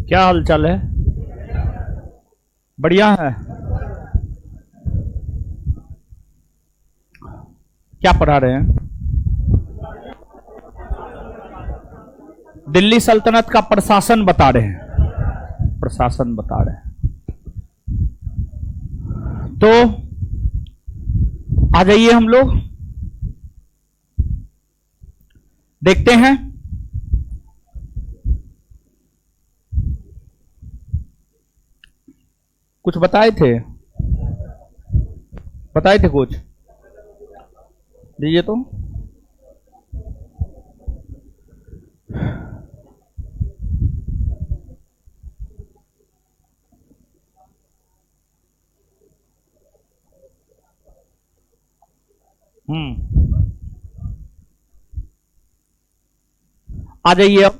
क्या हाल चाल है? बढ़िया है। क्या पढ़ा रहे हैं? दिल्ली सल्तनत का प्रशासन बता रहे हैं। प्रशासन बता रहे हैं। तो आ जाइए, हम लोग देखते हैं। कुछ बताए थे कुछ दीजिए तो। आ जाइए अब।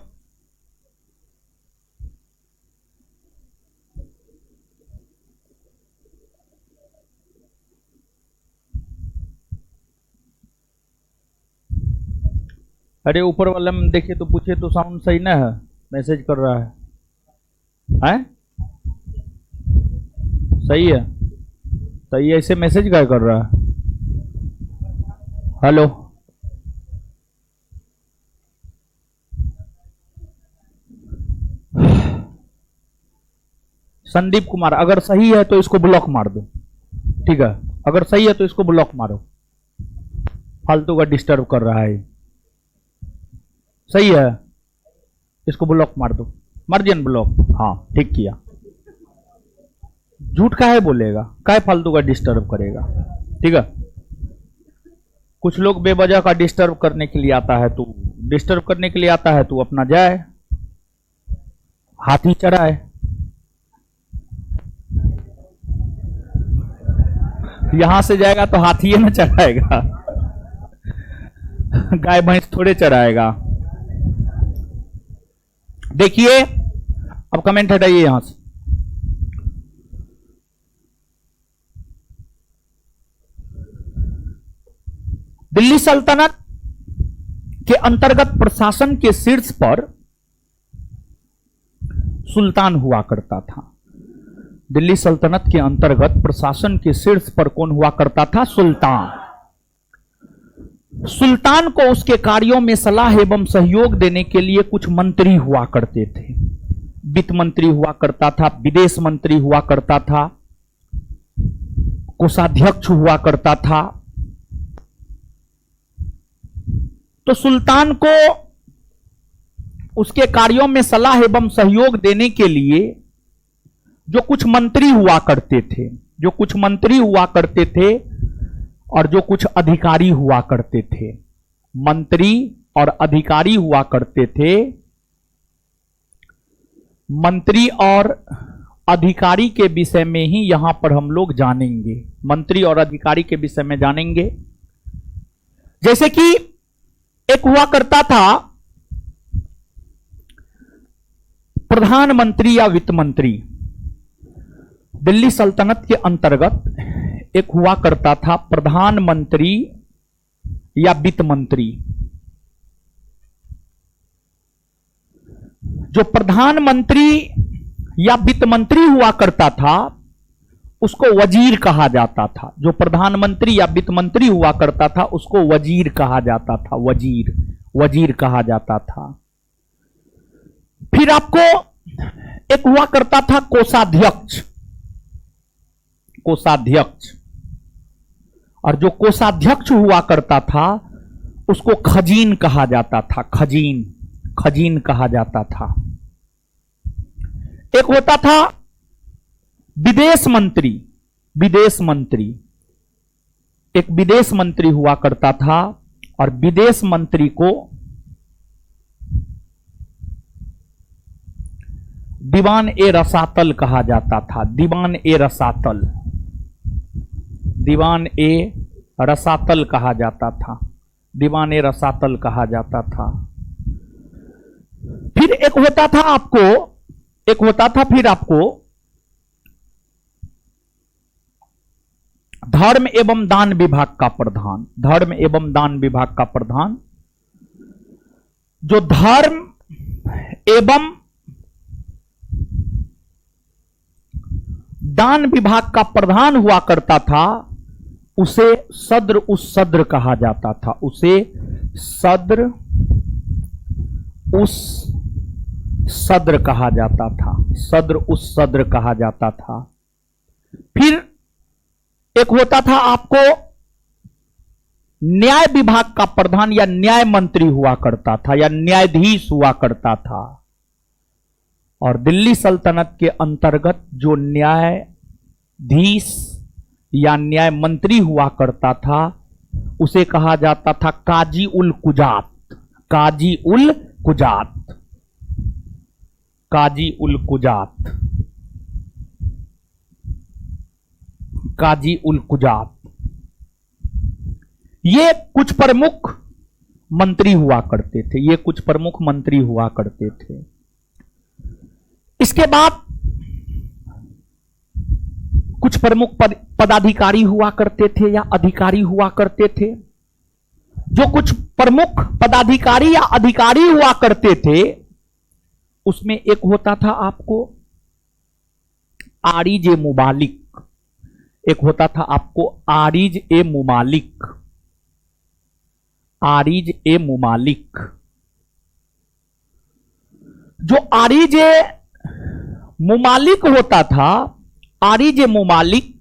अरे ऊपर वाला में देखिए तो पूछिए तो साउंड सही ना है? मैसेज कर रहा है। हैं? सही है? सही है। ऐसे मैसेज क्या कर रहा है? हेलो, संदीप कुमार, अगर सही है तो इसको ब्लॉक मार दो। ठीक है, अगर सही है तो इसको ब्लॉक मारो। फालतू का डिस्टर्ब कर रहा है। सही है, इसको ब्लॉक मार दो। Margin block. हाँ, ठीक किया। झूठ काहे बोलेगा? काहे फालतू का डिस्टर्ब करेगा? ठीक है। कुछ लोग बेवजह का डिस्टर्ब करने के लिए आता है, तू डिस्टर्ब करने के लिए आता है, तू अपना जाए हाथी चढ़ाए। यहां से जाएगा तो हाथी न चढ़ाएगा, गाय भैंस थोड़े चढ़ाएगा। देखिए, अब कमेंट हटाइए यहां से। दिल्ली सल्तनत के अंतर्गत प्रशासन के शीर्ष पर सुल्तान हुआ करता था। दिल्ली सल्तनत के अंतर्गत प्रशासन के शीर्ष पर कौन हुआ करता था? सुल्तान। सुल्तान को उसके कार्यों में सलाह एवं सहयोग देने के लिए कुछ मंत्री हुआ करते थे। वित्त मंत्री हुआ करता था, विदेश मंत्री हुआ करता था, कोषाध्यक्ष हुआ करता था। तो सुल्तान को उसके कार्यों में सलाह एवं सहयोग देने के लिए जो कुछ मंत्री हुआ करते थे और जो कुछ अधिकारी हुआ करते थे, मंत्री और अधिकारी हुआ करते थे। मंत्री और अधिकारी के विषय में ही यहां पर हम लोग जानेंगे। मंत्री और अधिकारी के विषय में जानेंगे। जैसे कि एक हुआ करता था प्रधानमंत्री या वित्त मंत्री। दिल्ली सल्तनत के अंतर्गत एक हुआ करता था प्रधानमंत्री या वित्त मंत्री। जो प्रधानमंत्री या वित्त मंत्री हुआ करता था उसको वजीर कहा जाता था। जो प्रधानमंत्री या वित्त मंत्री हुआ करता था उसको वजीर कहा जाता था। वजीर कहा जाता था। फिर आपको एक हुआ करता था कोषाध्यक्ष। और जो कोषाध्यक्ष हुआ करता था उसको खजीन कहा जाता था। खजीन कहा जाता था। एक होता था विदेश मंत्री। एक विदेश मंत्री हुआ करता था और विदेश मंत्री को दीवान ए रसातल कहा जाता था। दीवान ए रसातल कहा जाता था। फिर एक होता था फिर आपको धर्म एवं दान विभाग का प्रधान। जो धर्म एवं दान विभाग का प्रधान हुआ करता था उसे सद्र उस सद्र कहा जाता था, उसे सद्र उस सद्र कहा जाता था, सद्र उस सद्र कहा जाता था। फिर एक होता था आपको न्याय विभाग का प्रधान या न्याय मंत्री हुआ करता था या न्यायाधीश हुआ करता था। और दिल्ली सल्तनत के अंतर्गत जो न्यायाधीश या न्याय मंत्री हुआ करता था उसे कहा जाता था काजी उल कुजात, काजी उल कुजात, काजी उल कुजात, काजी उल कुजात। ये कुछ प्रमुख मंत्री हुआ करते थे, ये कुछ प्रमुख मंत्री हुआ करते थे। इसके बाद कुछ प्रमुख पदाधिकारी हुआ करते थे या अधिकारी हुआ करते थे। जो कुछ प्रमुख पदाधिकारी या अधिकारी हुआ करते थे उसमें एक होता था आपको आरिज ए मुमालिक, एक होता था आपको आरिज ए मुमालिक, आरिज ए मुमालिक। जो आरिज ए मुमालिक होता था, आरिज ए मुमालिक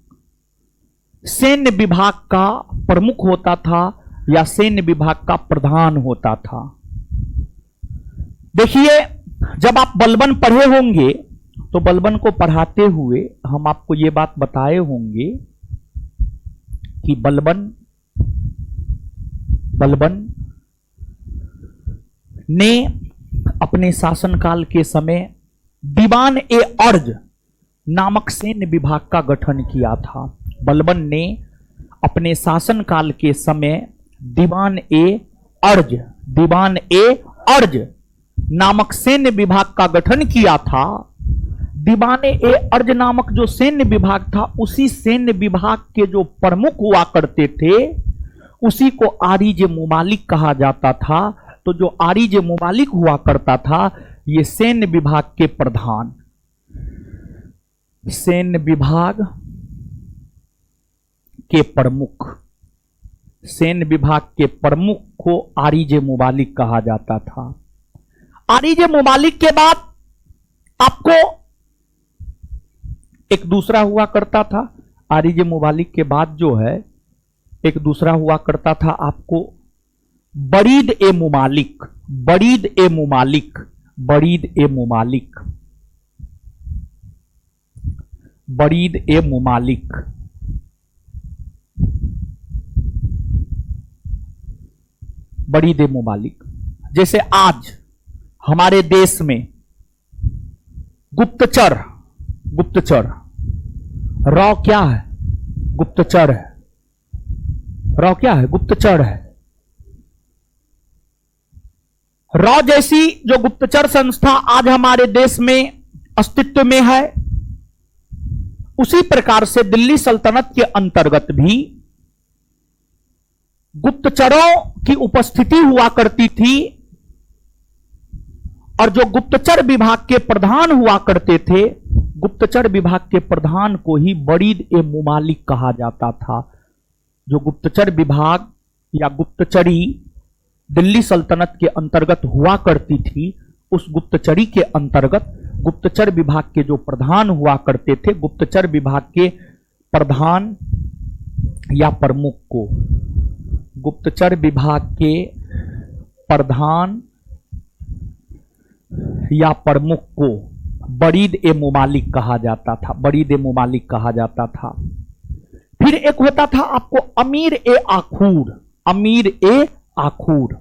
सैन्य विभाग का प्रमुख होता था या सैन्य विभाग का प्रधान होता था। देखिए, जब आप बलबन पढ़े होंगे तो बलबन को पढ़ाते हुए हम आपको यह बात बताए होंगे कि बलबन ने अपने शासनकाल के समय दीवान ए अर्ज नामक सैन्य विभाग का गठन किया था। बलबन ने अपने शासनकाल के समय दीवान ए अर्ज नामक सैन्य विभाग का गठन किया था। दीवान ए अर्ज नामक जो सैन्य विभाग था उसी सैन्य विभाग के जो प्रमुख हुआ करते थे उसी को आरिज ए मुमालिक कहा जाता था। तो जो आरिज ए मुमालिक हुआ करता था ये सैन्य विभाग के प्रधान, सैन्य विभाग के प्रमुख, सैन्य विभाग के प्रमुख को आरिज ए मुमालिक कहा जाता था। आरिज ए मुमालिक के बाद आपको एक दूसरा हुआ करता था, आरिज ए मुमालिक के बाद जो है एक दूसरा हुआ करता था आपको बरीद ए मुमालिक, बरीद ए मुमालिक, बरीद ए मुमालिक, बरीद ए मुमालिक। बरीद ए मुमालिक। जैसे आज हमारे देश में गुप्तचर, गुप्तचर रॉ क्या है? गुप्तचर है। रॉ क्या है? गुप्तचर है। रॉ जैसी जो गुप्तचर संस्था आज हमारे देश में अस्तित्व में है उसी प्रकार से दिल्ली सल्तनत के अंतर्गत भी गुप्तचरों की उपस्थिति हुआ करती थी और जो गुप्तचर विभाग के प्रधान हुआ करते थे गुप्तचर विभाग के प्रधान को ही बरीद ए मुमालिक कहा जाता था। जो गुप्तचर विभाग या गुप्तचरी दिल्ली सल्तनत के अंतर्गत हुआ करती थी उस गुप्तचरी के अंतर्गत गुप्तचर विभाग के जो प्रधान हुआ करते थे गुप्तचर विभाग के प्रधान या प्रमुख को, गुप्तचर विभाग के प्रधान या प्रमुख को बरीद ए मुमालिक कहा जाता था, बरीद ए मुमालिक कहा जाता था। फिर एक होता था आपको अमीर ए आखूर, अमीर ए आखूर,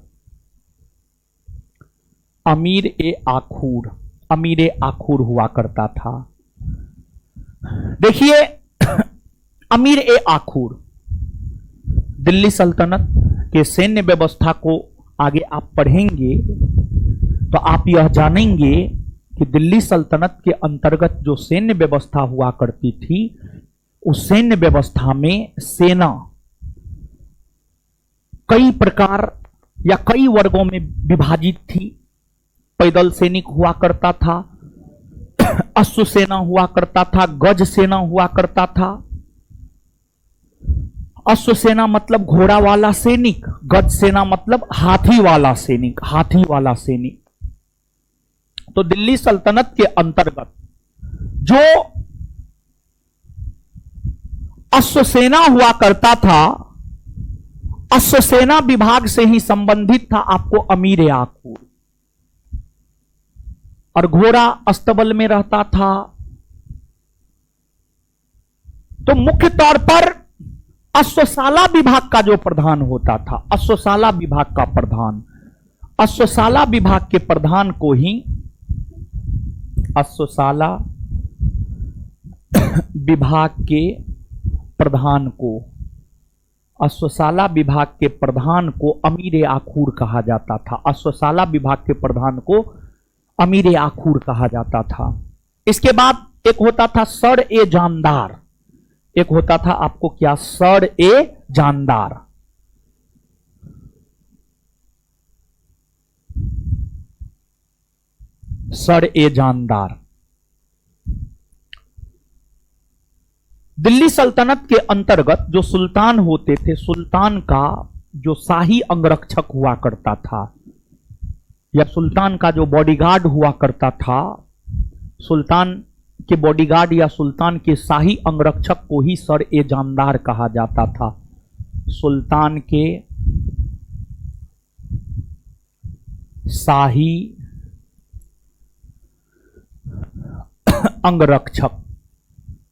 अमीर ए आखूर, अमीर ए आखूर हुआ करता था। देखिए, अमीर ए आखूर दिल्ली सल्तनत के सैन्य व्यवस्था को आगे आप पढ़ेंगे तो आप यह जानेंगे कि दिल्ली सल्तनत के अंतर्गत जो सैन्य व्यवस्था हुआ करती थी उस सैन्य व्यवस्था में सेना कई प्रकार या कई वर्गों में विभाजित थी। पैदल सैनिक हुआ करता था, अश्व सेना हुआ करता था, गज सेना हुआ करता था। अश्व सेना मतलब घोड़ा वाला सैनिक, गज सेना मतलब हाथी वाला सैनिक, हाथी वाला सैनिक। तो दिल्ली सल्तनत के अंतर्गत जो अश्व सेना हुआ करता था, अश्व सेना विभाग से ही संबंधित था आपको अमीर आखूर, और घोड़ा अस्तबल में रहता था। तो मुख्य तौर पर अश्वशाला विभाग का जो प्रधान होता था, अश्वशाला विभाग का प्रधान, अश्वशाला विभाग के प्रधान को ही, अश्वशाला विभाग के प्रधान को, अश्वशाला विभाग के प्रधान को अमीर आखूर कहा जाता था। अश्वशाला विभाग के प्रधान को अमीर आखूर कहा जाता था। इसके बाद एक होता था सर ए जानदार, एक होता था आपको क्या, सर ए जानदार। सर ए जानदार दिल्ली सल्तनत के अंतर्गत जो सुल्तान होते थे, सुल्तान का जो शाही अंगरक्षक हुआ करता था, या सुल्तान का जो बॉडीगार्ड हुआ करता था, सुल्तान के बॉडीगार्ड या सुल्तान के शाही अंगरक्षक को ही सर ए जानदार कहा जाता था। सुल्तान के शाही अंगरक्षक,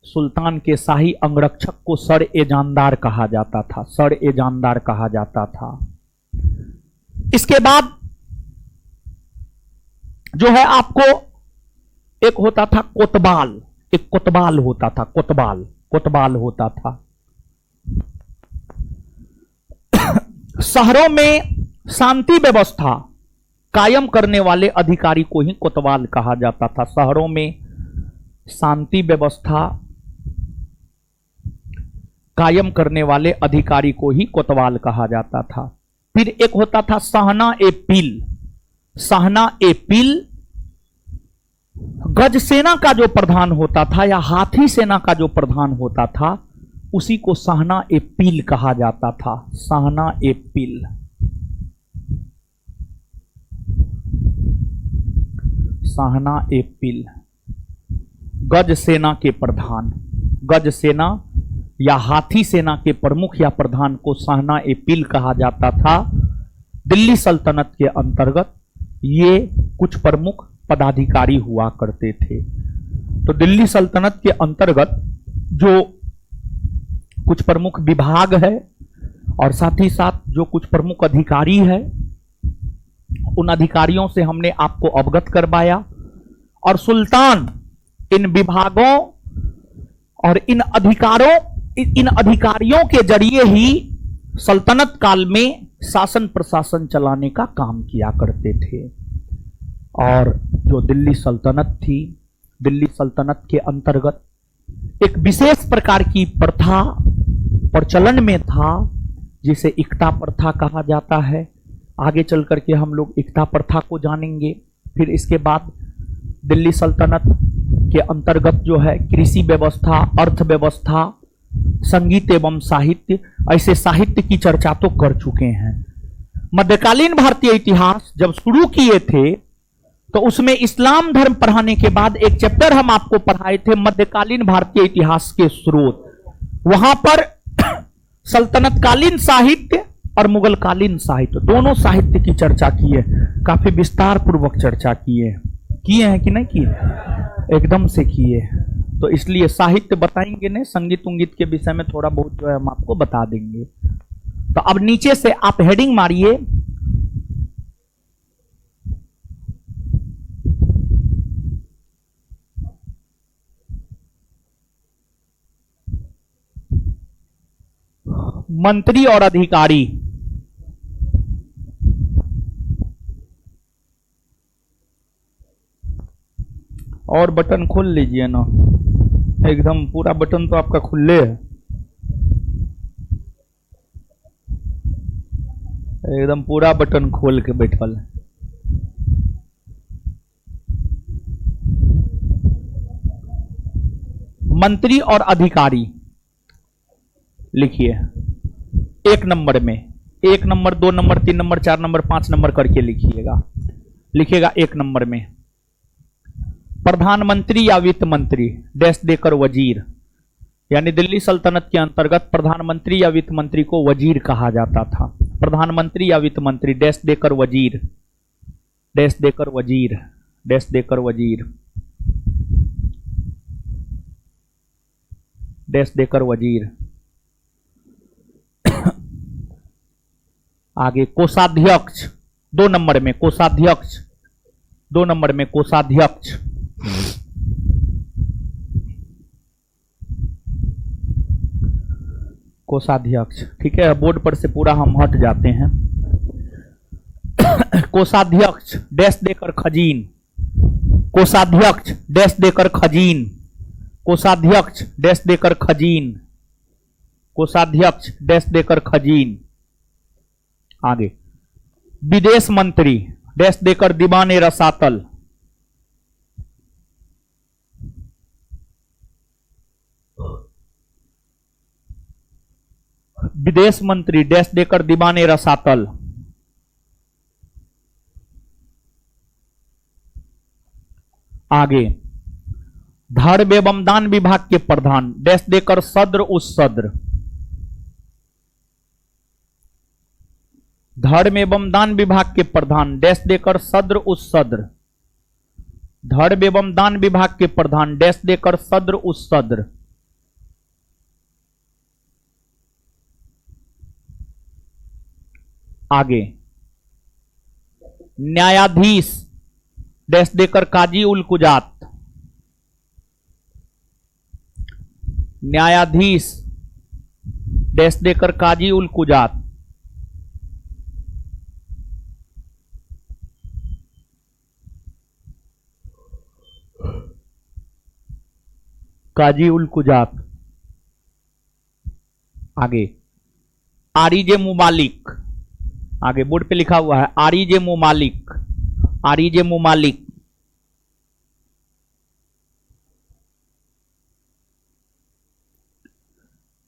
सुल्तान के शाही अंगरक्षक को सर ए जानदार कहा जाता था, सर ए जानदार कहा जाता था। इसके बाद जो है आपको एक होता था कोतवाल, एक कोतवाल होता था, कोतवाल, कोतवाल होता था। शहरों में शांति व्यवस्था कायम करने वाले अधिकारी को ही कोतवाल कहा जाता था। शहरों में शांति व्यवस्था कायम करने वाले अधिकारी को ही कोतवाल कहा जाता था। फिर एक होता था सहना ए पील, सहना ए पील गज सेना का जो प्रधान होता था या हाथी सेना का जो प्रधान होता था, उसी को सहना ए पील कहा जाता था। सहना ए पील, सहना ए पील गज सेना के प्रधान, गज सेना या हाथी सेना के प्रमुख या प्रधान को सहना ए पील कहा जाता था। दिल्ली सल्तनत के अंतर्गत ये कुछ प्रमुख पदाधिकारी हुआ करते थे। तो दिल्ली सल्तनत के अंतर्गत जो कुछ प्रमुख विभाग है और साथ ही साथ जो कुछ प्रमुख अधिकारी है, उन अधिकारियों से हमने आपको अवगत करवाया। और सुल्तान इन विभागों और इन अधिकारियों के जरिए ही सल्तनत काल में शासन प्रशासन चलाने का काम किया करते थे। और जो दिल्ली सल्तनत थी, दिल्ली सल्तनत के अंतर्गत एक विशेष प्रकार की प्रथा प्रचलन में था, जिसे इक्ता प्रथा कहा जाता है। आगे चल करके हम लोग इक्ता प्रथा को जानेंगे। फिर इसके बाद दिल्ली सल्तनत के अंतर्गत जो है कृषि व्यवस्था, अर्थव्यवस्था, संगीत एवं साहित्य, ऐसे साहित्य की चर्चा तो कर चुके हैं। मध्यकालीन भारतीय इतिहास जब शुरू किए थे तो उसमें इस्लाम धर्म पढ़ाने के बाद एक चैप्टर हम आपको पढ़ाए थे, मध्यकालीन भारतीय इतिहास के स्रोत। वहां पर सल्तनतकालीन साहित्य और मुगलकालीन साहित्य, दोनों साहित्य की चर्चा की है। काफी विस्तार पूर्वक चर्चा किए हैं कि नहीं किए? एकदम से किए। तो इसलिए साहित्य बताएंगे नहीं, संगीत उंगीत के विषय में थोड़ा बहुत जो है हम आपको बता देंगे। तो अब नीचे से आप हेडिंग मारिए, मंत्री और अधिकारी। और बटन खोल लीजिए ना, एकदम पूरा बटन तो आपका खुले है, एकदम पूरा बटन खोल के बैठल है। मंत्री और अधिकारी लिखिए 1 नंबर में, 1 number 2 number 3 number 4 number 5 number करके लिखिएगा। लिखिएगा 1 नंबर में प्रधानमंत्री या वित्त मंत्री डैश देकर वजीर, यानी दिल्ली सल्तनत के अंतर्गत प्रधानमंत्री या वित्त मंत्री को वजीर कहा जाता था। प्रधानमंत्री या वित्त मंत्री डैश देकर वजीर, डैश देकर वजीर, डैश देकर वजीर, डैश देकर वजीर। आगे कोषाध्यक्ष 2 नंबर में, कोषाध्यक्ष 2 नंबर में, कोषाध्यक्ष। कोषाध्यक्ष, ठीक है, बोर्ड पर से पूरा हम हट जाते हैं। कोषाध्यक्ष डैश देकर खजीन, कोषाध्यक्ष डैश देकर खजीन, कोषाध्यक्ष डैश देकर खजीन, कोषाध्यक्ष डैश देकर खजीन। आगे विदेश मंत्री डैश देकर दीवाने रसातल, विदेश मंत्री डैश देकर दीवाने रसातल। आगे धर्म एवं दान विभाग के प्रधान डैश देकर सद्र उस सद्र, धर्म एवं दान विभाग के प्रधान डैश देकर सद्र उस सद्र, धर्म एवं दान विभाग के प्रधान डैश देकर सद्र उस सद्र। आगे न्यायाधीश डैश देकर काजी उल कुजात, न्यायाधीश डैश देकर काजी उल कुजात। काजी उल कुजात। आगे आरिजे मुमालिक, आगे बोर्ड पे लिखा हुआ है आरिजे मुमालिक, आरिजे मुमालिक।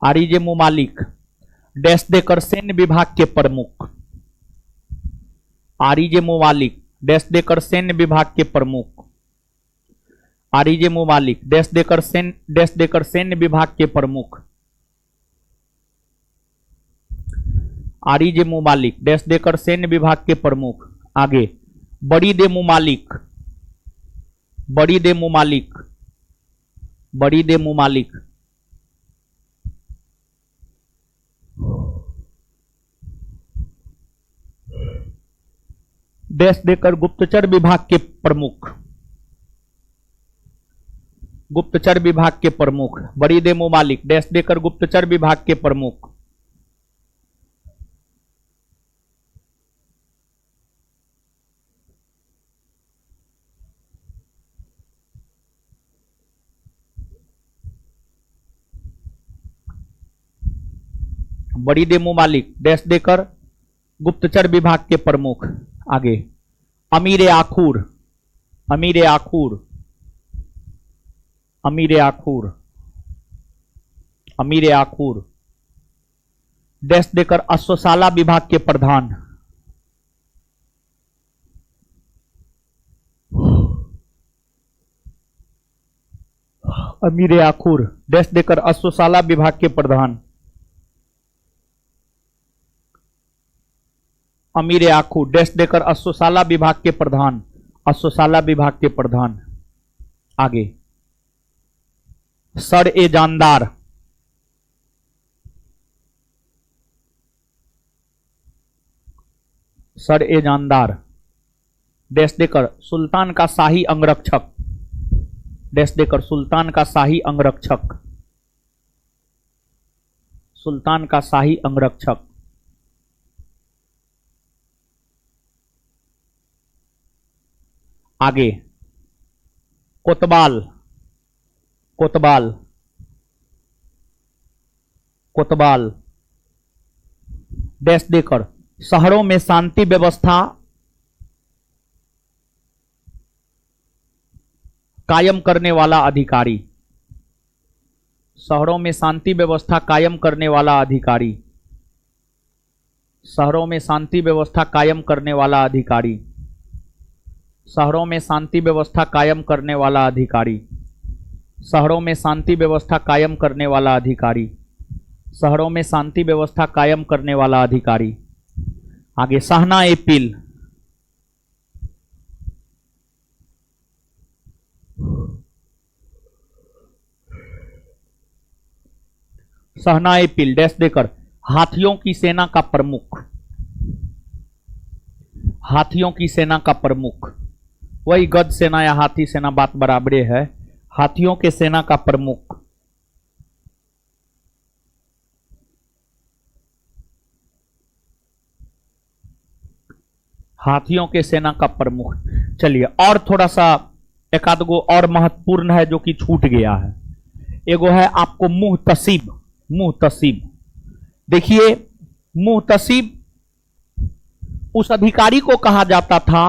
आरिजे मुमालिक डैश देकर सैन्य विभाग के प्रमुख, आरिजे मुमालिक डैश देकर सैन्य विभाग के प्रमुख, आरिजे मुमालिक डैश देकर सैन्य विभाग के प्रमुख, आरिजे मुमालिक डैश देकर सैन्य विभाग के प्रमुख। आगे बड़ी दे मुमालिक, बड़ी दे मुमालिक, बड़ी दे मुमालिक। डैश देकर गुप्तचर विभाग के प्रमुख, गुप्तचर विभाग के प्रमुख, बड़ी दे मुमालिक डैश देकर गुप्तचर विभाग के प्रमुख। बड़ी दे मुमालिक डैश देकर गुप्तचर विभाग के प्रमुख। आगे अमीर आखूर, अमीर आखूर, अमीर आखूर, अमीर आखूर डैश देकर अश्वशाला विभाग के प्रधान, अमीर आखूर डैश देकर अश्वशाला विभाग के प्रधान, अमीर आखूर डैश देकर अश्वशाला विभाग के प्रधान, अश्वशाला विभाग के प्रधान। आगे सर ए जानदार, सर ए जानदार डैश देकर सुल्तान का शाही अंगरक्षक, डैश देकर सुल्तान का शाही अंगरक्षक, सुल्तान का शाही अंगरक्षक। आगे कोतवाल, कोतवाल, कोतवाल डैश देकर शहरों में शांति व्यवस्था कायम करने वाला अधिकारी, शहरों में शांति व्यवस्था कायम करने वाला अधिकारी। शहरों में शांति व्यवस्था कायम करने वाला अधिकारी। शहरों में शांति व्यवस्था कायम करने वाला अधिकारी। शहरों में शांति व्यवस्था कायम करने वाला अधिकारी। शहरों में शांति व्यवस्था कायम करने वाला अधिकारी। आगे सहना ए पिल। सहना ए पिल डैश देकर हाथियों की सेना का प्रमुख। हाथियों की सेना का प्रमुख, वही गध सेना या हाथी सेना बात बराबरे है। हाथियों के सेना का प्रमुख। हाथियों के सेना का प्रमुख। चलिए और थोड़ा सा एक आध गो और महत्वपूर्ण है जो कि छूट गया है। एगो है आपको मुहतसिब। मुहतसिब देखिए, मुहतसिब उस अधिकारी को कहा जाता था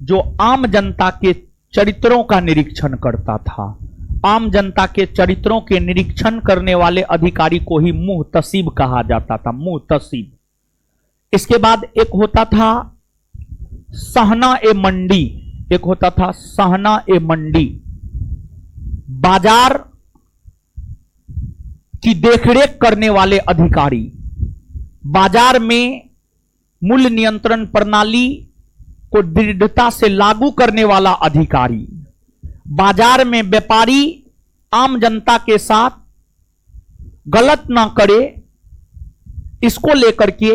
जो आम जनता के चरित्रों का निरीक्षण करता था। आम जनता के चरित्रों के निरीक्षण करने वाले अधिकारी को ही मुहतसिब कहा जाता था। मुहतसिब। इसके बाद एक होता था सहना ए मंडी। एक होता था सहना ए मंडी, बाजार की देखरेख करने वाले अधिकारी। बाजार में मूल्य नियंत्रण प्रणाली को दृढ़ता से लागू करने वाला अधिकारी। बाजार में व्यापारी आम जनता के साथ गलत ना करे, इसको लेकर के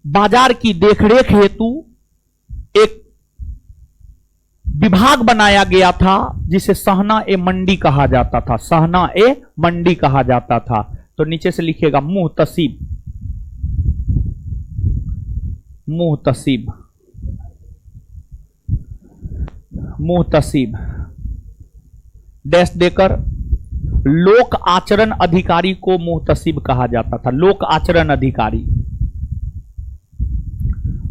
बाजार की देखरेख हेतु एक विभाग बनाया गया था जिसे सहना ए मंडी कहा जाता था। सहना ए मंडी कहा जाता था। तो नीचे से लिखिएगा मुहतसिब। मुहतसिब। मुहतसिब डैश देकर लोक आचरण अधिकारी को मुहतसिब कहा जाता था। लोक आचरण अधिकारी।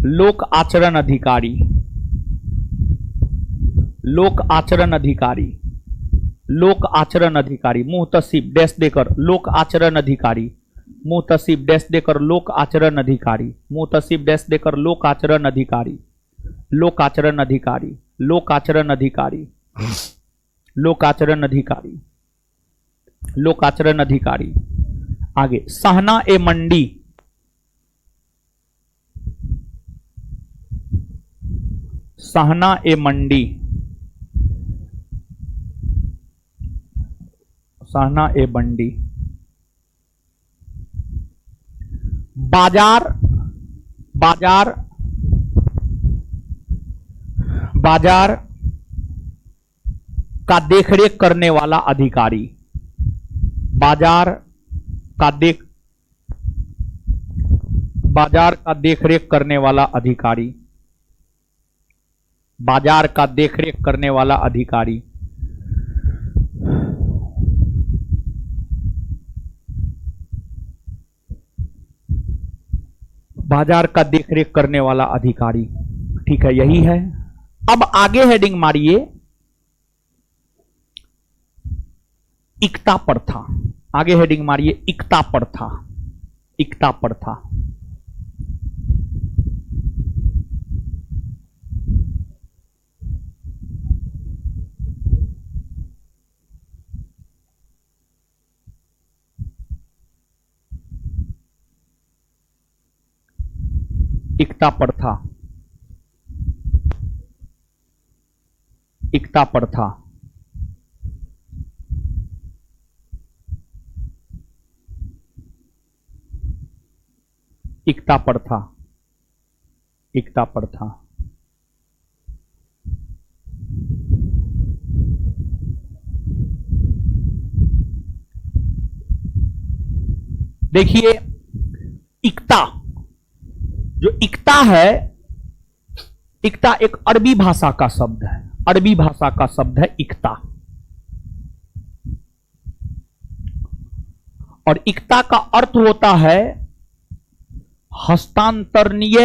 लोक आचरण अधिकारी। लोक आचरण अधिकारी। लोक आचरण अधिकारी। मुहतसिब डैश देकर लोक आचरण अधिकारी। मुहतसिब डैश देकर लोक आचरण अधिकारी। मुहतसिब डैश देकर लोक आचरण अधिकारी। लोक आचरण अधिकारी। लोक आचरण अधिकारी। लोक आचरण अधिकारी। लोक आचरण अधिकारी। आगे सहना ए मंडी। सहना ए मंडी। सहना ए मंडी। बाजार। बाजार। बाजार का देखरेख करने वाला अधिकारी। बाजार का बाजार का देखरेख करने वाला अधिकारी। बाजार का देखरेख करने वाला अधिकारी। बाजार का देखरेख करने वाला अधिकारी। ठीक है, यही है। अब आगे हेडिंग मारिए इक्ता प्रथा। आगे हेडिंग मारिए इक्ता प्रथा। इक्ता प्रथा। इक्ता प्रथा। इक्ता प्रथा। इक्ता प्रथा। इक्ता प्रथा। देखिए इक्ता, जो इक्ता है, इक्ता एक अरबी भाषा का शब्द है। अरबी भाषा का शब्द है इक्ता। और इक्ता का अर्थ होता है हस्तांतरणीय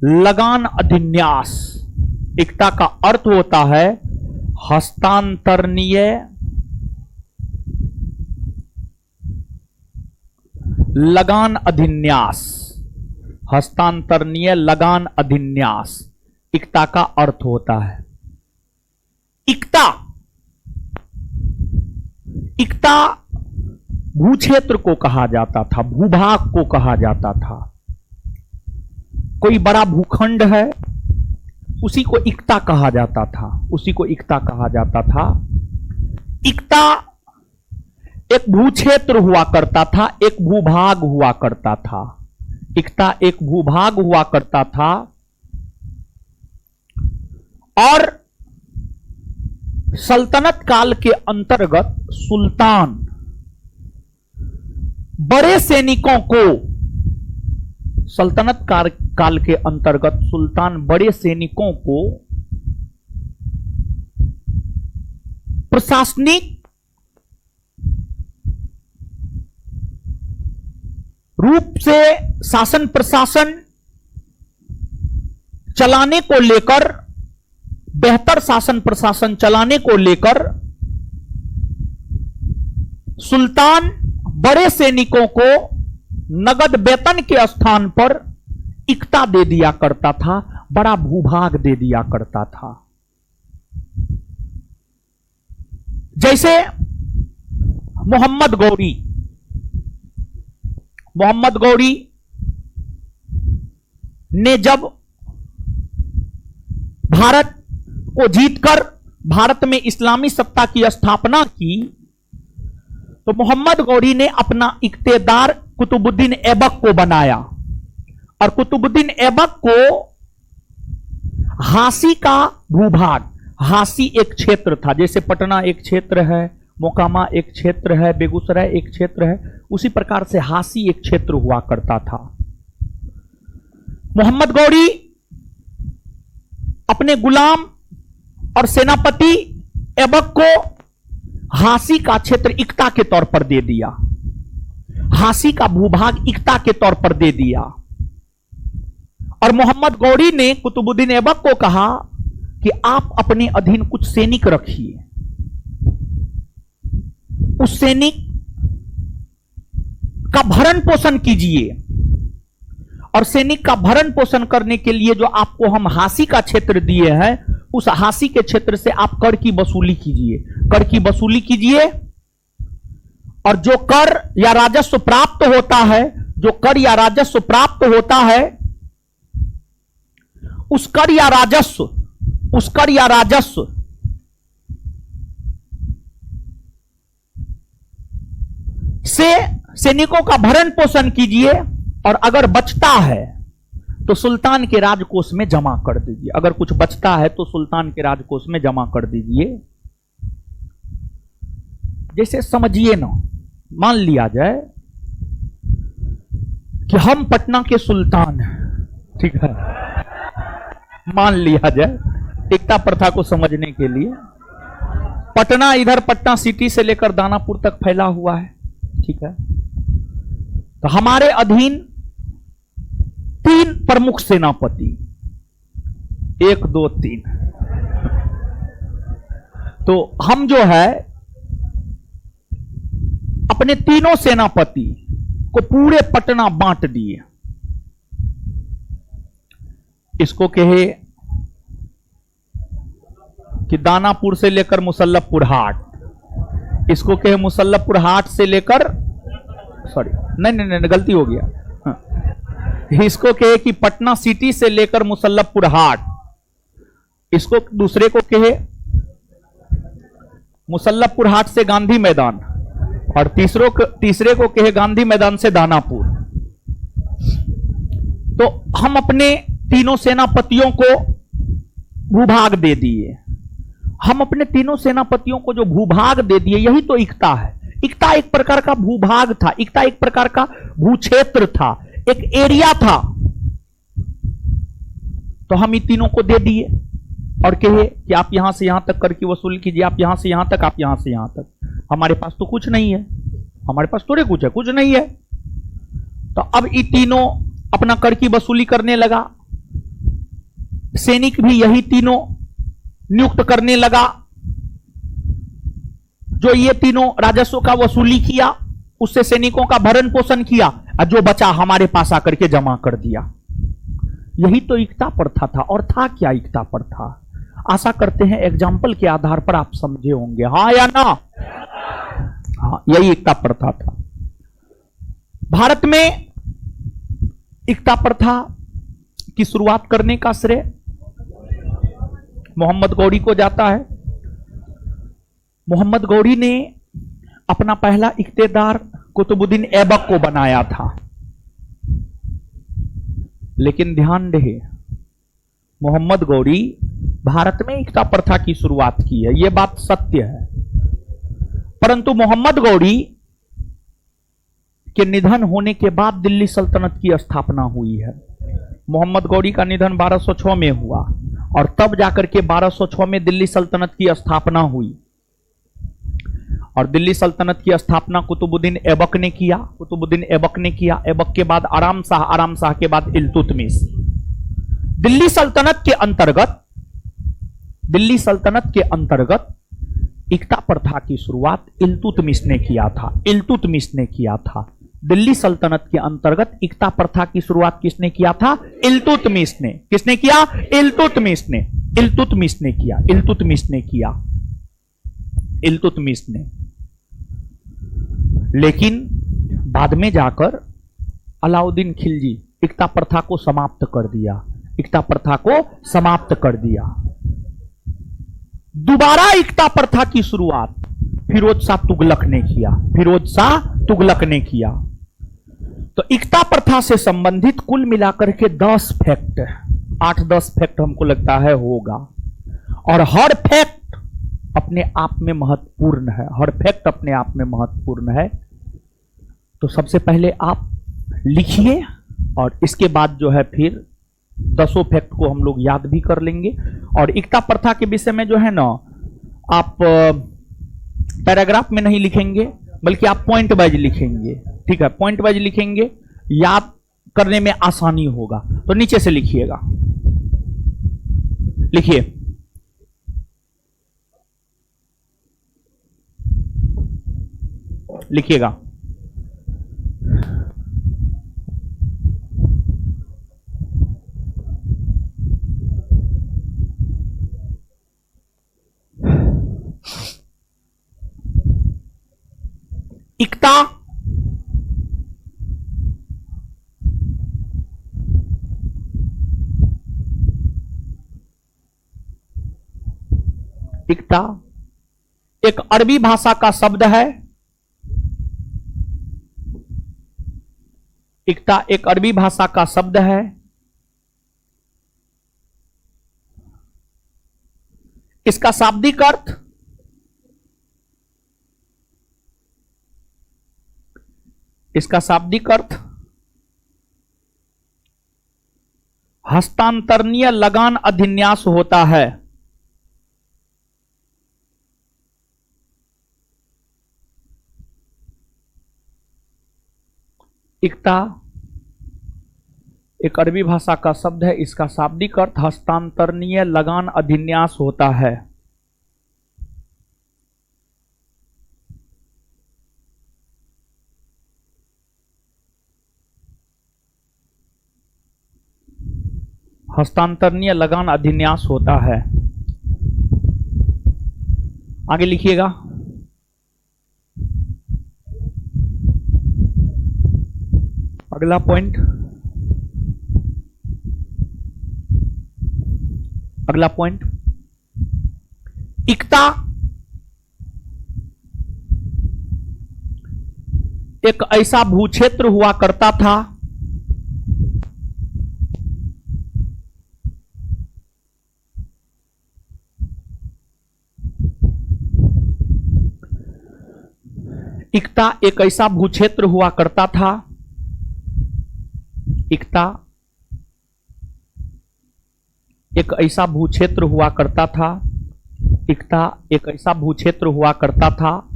लगान अधिन्यास। इक्ता का अर्थ होता है हस्तांतरणीय लगान अधिन्यास, हस्तांतरणीय लगान अधिन्यास इक्ता का अर्थ होता है। इक्ता, इक्ता भूक्षेत्र को कहा जाता था, भूभाग को कहा जाता था। कोई बड़ा भूखंड है, उसी को इक्ता कहा जाता था, उसी को इक्ता कहा जाता था। इक्ता एक भूक्षेत्र हुआ करता था, एक भूभाग हुआ करता था। इक्ता एक भूभाग हुआ करता था और सल्तनत काल के अंतर्गत सुल्तान बड़े सैनिकों को, सल्तनत काल के अंतर्गत सुल्तान बड़े सैनिकों को प्रशासनिक रूप से शासन प्रशासन चलाने को लेकर, बेहतर शासन प्रशासन चलाने को लेकर सुल्तान बड़े सैनिकों को नगद वेतन के स्थान पर इक्ता दे दिया करता था, बड़ा भूभाग दे दिया करता था। जैसे मोहम्मद गौरी, मोहम्मद गौरी ने जब भारत को जीतकर भारत में इस्लामी सत्ता की स्थापना की, तो मोहम्मद गौरी ने अपना इख्तेदार कुतुबुद्दीन ऐबक को बनाया और कुतुबुद्दीन ऐबक को हासी का भूभाग, हासी एक क्षेत्र था, जैसे पटना एक क्षेत्र है, मोकामा एक क्षेत्र है, बेगूसराय एक क्षेत्र है, उसी प्रकार से हासी एक क्षेत्र हुआ करता था। मोहम्मद गौरी अपने गुलाम और सेनापति ऐबक को हासी का क्षेत्र इक्ता के तौर पर दे दिया, हासी का भूभाग इक्ता के तौर पर दे दिया। और मोहम्मद गौरी ने कुतुबुद्दीन ऐबक को कहा कि आप अपने अधीन कुछ सैनिक रखिए, उस सैनिक का भरण पोषण कीजिए और सैनिक का भरण पोषण करने के लिए जो आपको हम हासी का क्षेत्र दिए हैं, उस हासी के क्षेत्र से आप कर की वसूली कीजिए, कर की वसूली कीजिए और जो कर या राजस्व प्राप्त होता है, जो कर या राजस्व प्राप्त होता है, उस कर या राजस्व, उस कर या राजस्व से सैनिकों का भरण पोषण कीजिए और अगर बचता है तो सुल्तान के राजकोष में जमा कर दीजिए। अगर कुछ बचता है तो सुल्तान के राजकोष में जमा कर दीजिए। जैसे समझिए ना, मान लिया जाए कि हम पटना के सुल्तान हैं, ठीक है, मान लिया जाए एकता प्रथा को समझने के लिए। पटना इधर पटना सिटी से लेकर दानापुर तक फैला हुआ है, ठीक है। तो हमारे अधीन 3 प्रमुख सेनापति, 1 2 3, तो हम जो है अपने तीनों सेनापति को पूरे पटना बांट दिए। इसको कहे कि दानापुर से लेकर मुसल्लफपुर हाट, इसको कहे मुसल्लफपुर हाट से लेकर, सॉरी नहीं गलती हो गया, इसको कहे कि पटना सिटी से लेकर मुसल्लफपुर हाट, इसको दूसरे को कहे मुसल्लफपुर हाट से गांधी मैदान और तीसरे को कहे गांधी मैदान से दानापुर। तो हम अपने तीनों सेनापतियों को भूभाग दे दिए। हम अपने तीनों सेनापतियों को जो भूभाग दे दिए, यही तो इक्ता है। इक्ता एक प्रकार का भूभाग था, इक्ता एक प्रकार का भूक्षेत्र था, एक एरिया था। तो हम इन तीनों को दे दिए और कहे कि आप यहां से यहां तक कर की वसूल कीजिए, आप यहां से यहां तक, आप यहां से यहां तक। हमारे पास तो कुछ नहीं है, हमारे पास थोड़े कुछ है, कुछ नहीं है। तो अब ये तीनों अपना कर की वसूली करने लगा, सैनिक भी यही तीनों नियुक्त करने लगा, जो ये तीनों राजस्व का वसूली किया उससे सैनिकों का भरण पोषण किया और जो बचा हमारे पास आकर के जमा कर दिया। यही तो एकता प्रथा था। और था क्या एकता प्रथा? आशा करते हैं एग्जाम्पल के आधार पर आप समझे होंगे, हाँ या ना? हाँ, यही एकता प्रथा था। भारत में एकता प्रथा की शुरुआत करने का श्रेय मोहम्मद गौरी को जाता है। मोहम्मद गौरी ने अपना पहला इख्तेदार कुतुबुद्दीन ऐबक को बनाया था। लेकिन ध्यान रहे, मोहम्मद गौरी भारत में एकता प्रथा की शुरुआत की है, यह बात सत्य है। परंतु मोहम्मद गौरी के निधन होने के बाद दिल्ली सल्तनत की स्थापना हुई है। मोहम्मद गौरी का निधन 1206 में हुआ और तब जाकर के 1206 में दिल्ली सल्तनत की स्थापना हुई। और दिल्ली सल्तनत की स्थापना कुतुबुद्दीन ऐबक ने किया। कुतुबुद्दीन ऐबक ने किया। ऐबक के बाद आराम शाह, आराम शाह के बाद इल्तुतमिश। दिल्ली सल्तनत के अंतर्गत एकता प्रथा की शुरुआत इल्तुतमिश ने किया था। इल्तुतमिश ने किया था। दिल्ली सल्तनत के अंतर्गत एकता प्रथा की शुरुआत किसने किया था? इल्तुतमिश ने। किसने किया? इल्तुतमिश ने। इल्तुतमिश ने किया। इल्तुतमिश ने किया। इल्तुतमिश ने। लेकिन बाद में जाकर अलाउद्दीन खिलजी एकता प्रथा को समाप्त कर दिया। एकता प्रथा को समाप्त कर दिया। दोबारा एकता प्रथा की शुरुआत फिरोज शाह तुगलक ने किया। फिरोज शाह तुगलक ने किया। तो एकता प्रथा से संबंधित कुल मिलाकर के 10 फैक्ट, 8-10 फैक्ट हमको लगता है होगा। और हर फैक्ट अपने आप में महत्वपूर्ण है। हर फैक्ट अपने आप में महत्वपूर्ण है। तो सबसे पहले आप लिखिए और इसके बाद जो है फिर 10 फैक्ट को हम लोग याद भी कर लेंगे। और एकता प्रथा के विषय में जो है ना, आप पैराग्राफ में नहीं लिखेंगे बल्कि आप पॉइंट वाइज लिखेंगे। ठीक है, पॉइंट वाइज लिखेंगे, याद करने में आसानी होगा। तो नीचे से लिखिएगा। लिखिए, लिखिएगा। एकता एकता एक अरबी भाषा का शब्द है। एकता एक अरबी भाषा का शब्द है। इसका शाब्दिक अर्थ हस्तांतरणीय लगान अधिन्यास होता है। एकता एक अरबी भाषा का शब्द है। इसका शाब्दिक अर्थ हस्तांतरणीय लगान अधिन्यास होता है। हस्तांतरणीय लगान अधिन्यास होता है। आगे लिखिएगा। अगला पॉइंट, अगला पॉइंट, एकता एक ऐसा भूक्षेत्र हुआ करता था एकता एक ऐसा भूक्षेत्र हुआ करता था। एकता एक ऐसा भूक्षेत्र हुआ करता था। एकता एक ऐसा भूक्षेत्र हुआ करता था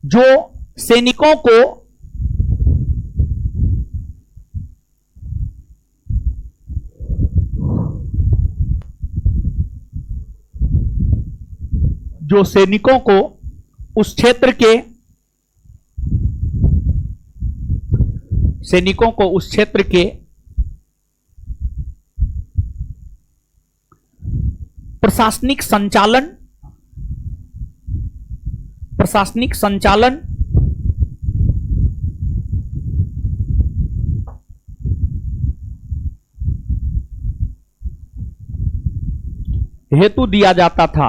जो सैनिकों को उस क्षेत्र के सैनिकों को उस क्षेत्र के प्रशासनिक संचालन हेतु दिया जाता था,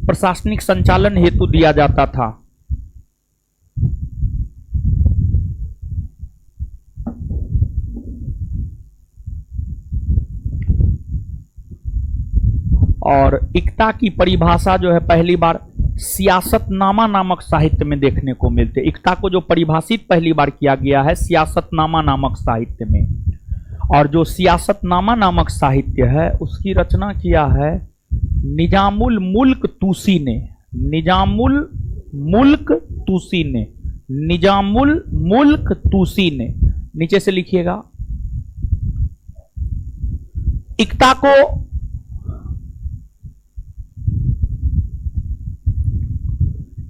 प्रशासनिक संचालन हेतु दिया जाता था। और एकता की परिभाषा जो है पहली बार सियासतनामा नामक साहित्य में देखने को मिलते। एकता को जो परिभाषित पहली बार किया गया है सियासतनामा नामक साहित्य में, और जो सियासतनामा नामक साहित्य है उसकी रचना किया है निजामुल मुल्क तूसी ने। निजामुल मुल्क तूसी ने, निजामुल मुल्क तूसी ने। नीचे से लिखिएगा।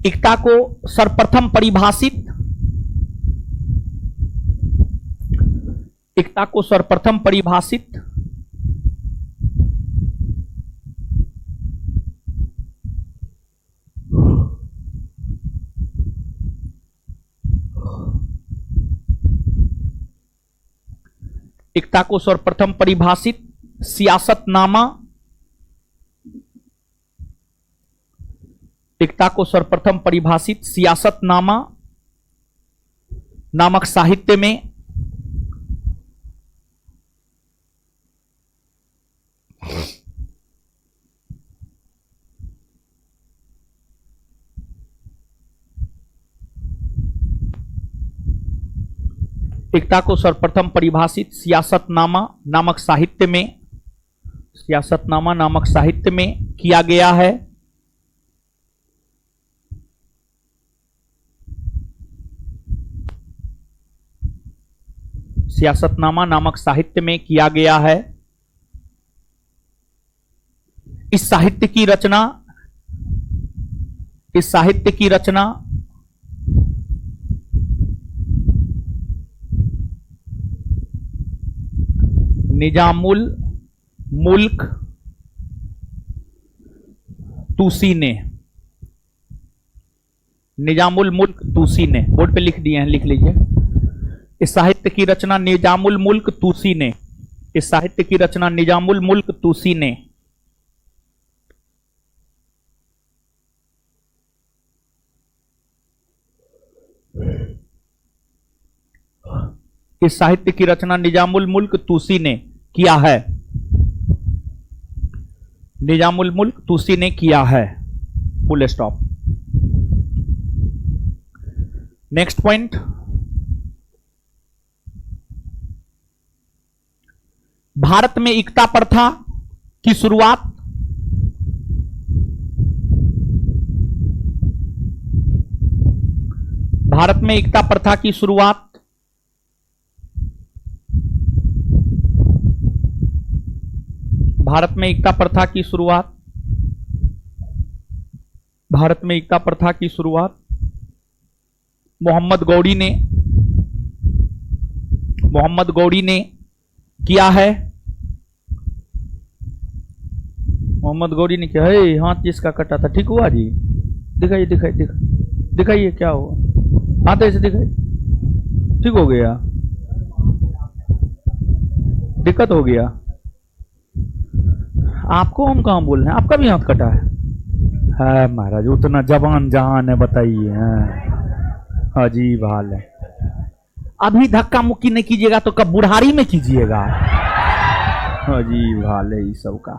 एकता को सर्वप्रथम परिभाषित, एकता को सर्वप्रथम परिभाषित एकता को सर्वप्रथम परिभाषित सियासतनामा, एकता को सर्वप्रथम परिभाषित सियासतनामा नामक साहित्य में एकता को सर्वप्रथम परिभाषित सियासतनामा नामक साहित्य में, सियासतनामा नामक साहित्य में किया गया है। सियासतनामा नामक साहित्य में किया गया है। इस साहित्य की रचना निजामुल मुल्क तूसी ने, निजामुल मुल्क तूसी ने, बोर्ड पे लिख दिए हैं, लिख लीजिए। इस साहित्य की रचना निजामुल मुल्क तूसी ने, इस साहित्य की रचना निजामुल मुल्क तूसी ने इस साहित्य की रचना निजामुल मुल्क तूसी ने किया है, निजामुल मुल्क तूसी ने किया है। Full stop. Next point, Bharat में एकता प्रथा की शुरुआत भारत में एकता प्रथा की शुरुआत भारत में एकता प्रथा की शुरुआत भारत में एकता प्रथा की शुरुआत मोहम्मद गौरी ने किया है। मोहम्मद गौरी ने किया है। हाथ जिसका कटा था ठीक हुआ जी? दिखाइए दिखाइए दिखाइए क्या हुआ? हाथ ऐसे दिखाइए, ठीक हो गया? दिक्कत हो गया? आपको हम कहां बोल रहे हैं? आपका भी हाथ कटा है महाराज, उतना जवान जहान है बताइए। अजीब हाल है। अभी धक्का मुक्की नहीं कीजिएगा तो कब बुढ़ारी में कीजिएगा? अजीब हाल है ये सब का।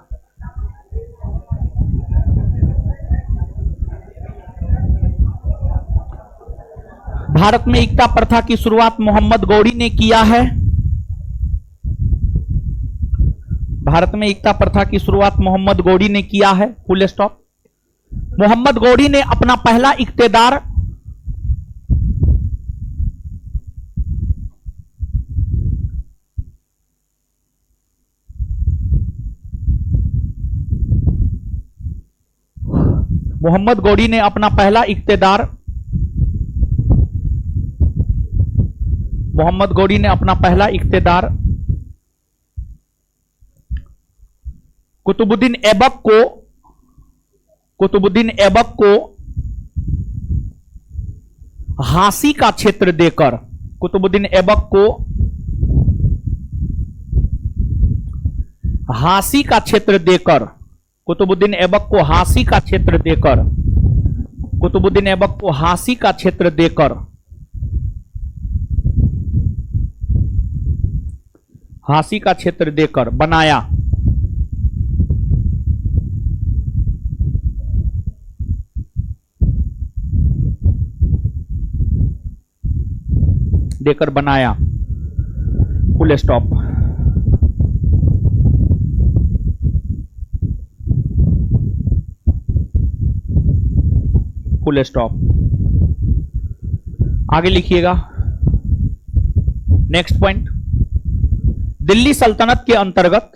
भारत में एकता प्रथा की शुरुआत मोहम्मद गौरी ने किया है। भारत में एकता प्रथा की शुरुआत मोहम्मद गौरी ने किया है। Full stop. मोहम्मद गौरी ने अपना पहला इक्तेदार मोहम्मद गौरी ने अपना पहला इख्तेदार मोहम्मद गौरी ने अपना पहला इख्तेदार कुतुबुद्दीन ऐबक को हासी का क्षेत्र देकर, कुतुबुद्दीन ऐबक को हासी का क्षेत्र देकर, कुतुबुद्दीन ऐबक को हासी का क्षेत्र देकर, कुतुबुद्दीन ऐबक को हासी का क्षेत्र देकर, हासी का क्षेत्र देकर बनाया। देकर बनाया, फुल स्टॉप। Full stop. आगे लिखिएगा नेक्स्ट पॉइंट। दिल्ली सल्तनत के अंतर्गत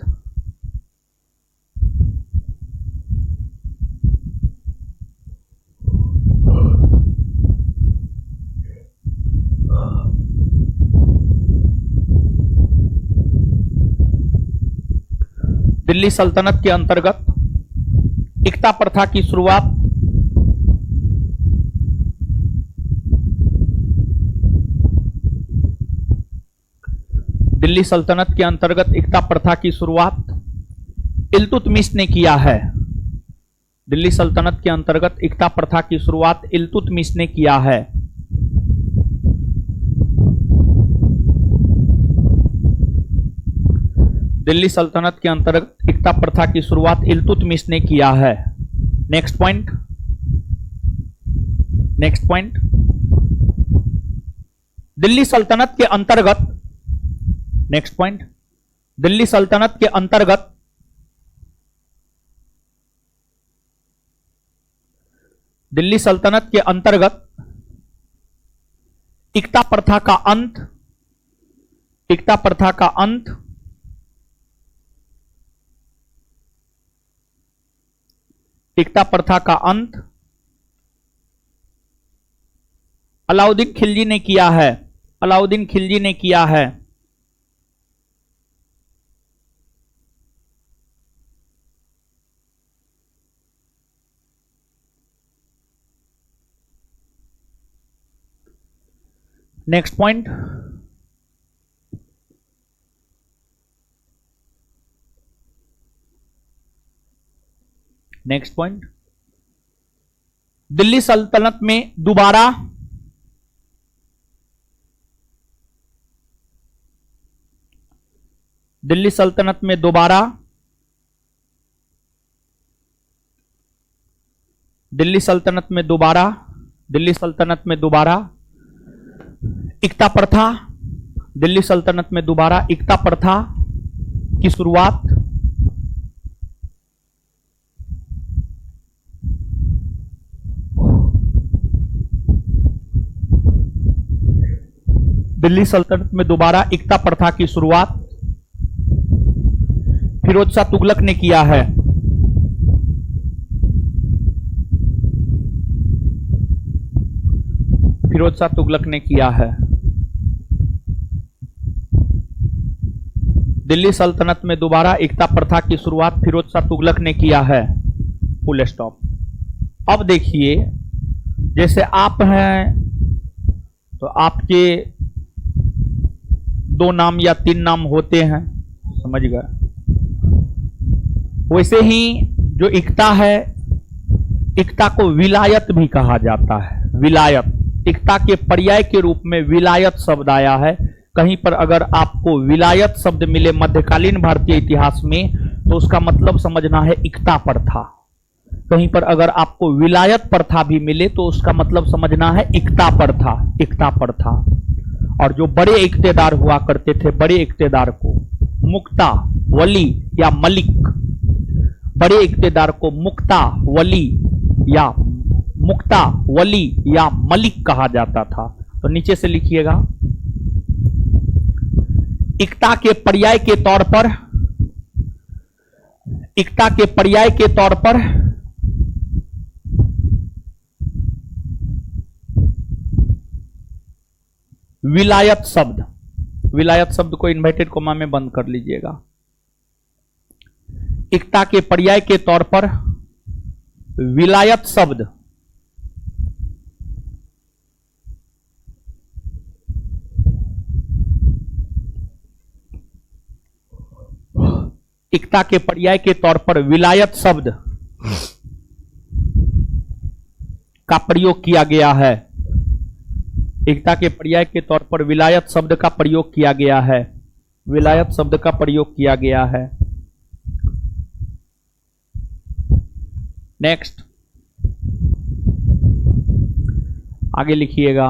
दिल्ली सल्तनत के अंतर्गत इक्ता प्रथा की शुरुआत दिल्ली सल्तनत के अंतर्गत इक्ता प्रथा की शुरुआत इल्तुतमिश ने किया है। दिल्ली सल्तनत के अंतर्गत इक्ता प्रथा की शुरुआत इल्तुतमिश ने किया है। दिल्ली सल्तनत के अंतर्गत इक्ता प्रथा की शुरुआत इल्तुतमिश ने किया है। Next point, next point. Delhi सल्तनत के अंतर्गत, नेक्स्ट पॉइंट, दिल्ली सल्तनत के अंतर्गत दिल्ली सल्तनत के अंतर्गत इक्ता प्रथा का अंत, इक्ता प्रथा का अंत इक्ता प्रथा का अंत अलाउद्दीन खिलजी ने किया है। अलाउद्दीन खिलजी ने किया है। Next point, next point. Delhi सल्तनत में दोबारा दिल्ली सल्तनत में दोबारा दिल्ली सल्तनत में दोबारा दिल्ली सल्तनत में दोबारा इक्ता प्रथा, दिल्ली सल्तनत में दोबारा इक्ता प्रथा की शुरुआत दिल्ली सल्तनत में दोबारा इक्ता प्रथा की शुरुआत फिरोज शाह तुगलक ने किया है। फिरोज शाह तुगलक ने किया है। दिल्ली सल्तनत में दोबारा इक्ता प्रथा की शुरुआत फिरोज शाह तुगलक ने किया है। Full stop. अब देखिए, जैसे आप हैं तो आपके 2 नाम या 3 नाम होते हैं, समझ गए। वैसे ही जो इक्ता है, इक्ता को विलायत भी कहा जाता है। विलायत, इक्ता के पर्याय के रूप में विलायत शब्द आया है। कहीं पर अगर आपको विलायत शब्द मिले मध्यकालीन भारतीय इतिहास में तो उसका मतलब समझना है इक्ता प्रथा। कहीं पर अगर आपको विलायत प्रथा भी मिले तो उसका मतलब समझना है इक्ता प्रथा, इक्ता प्रथा। और जो बड़े इख्तेदार हुआ करते थे, बड़े इख्तेदार को मुक्ता, वली या मलिक, बड़े इख्तेदार को मुक्ता, वली या मुक्ता, वली या मलिक कहा जाता था। तो नीचे से लिखिएगा, इक्ता के पर्याय के तौर पर, इक्ता के पर्याय के तौर पर विलायत शब्द, विलायत शब्द को इन्वर्टेड कोमा में बंद कर लीजिएगा। एकता के पर्याय के तौर पर विलायत शब्द एकता के पर्याय के तौर पर विलायत शब्द का प्रयोग किया गया है। एकता के पर्याय के तौर पर विलायत शब्द का प्रयोग किया गया है। विलायत शब्द का प्रयोग किया गया है। नेक्स्ट आगे लिखिएगा।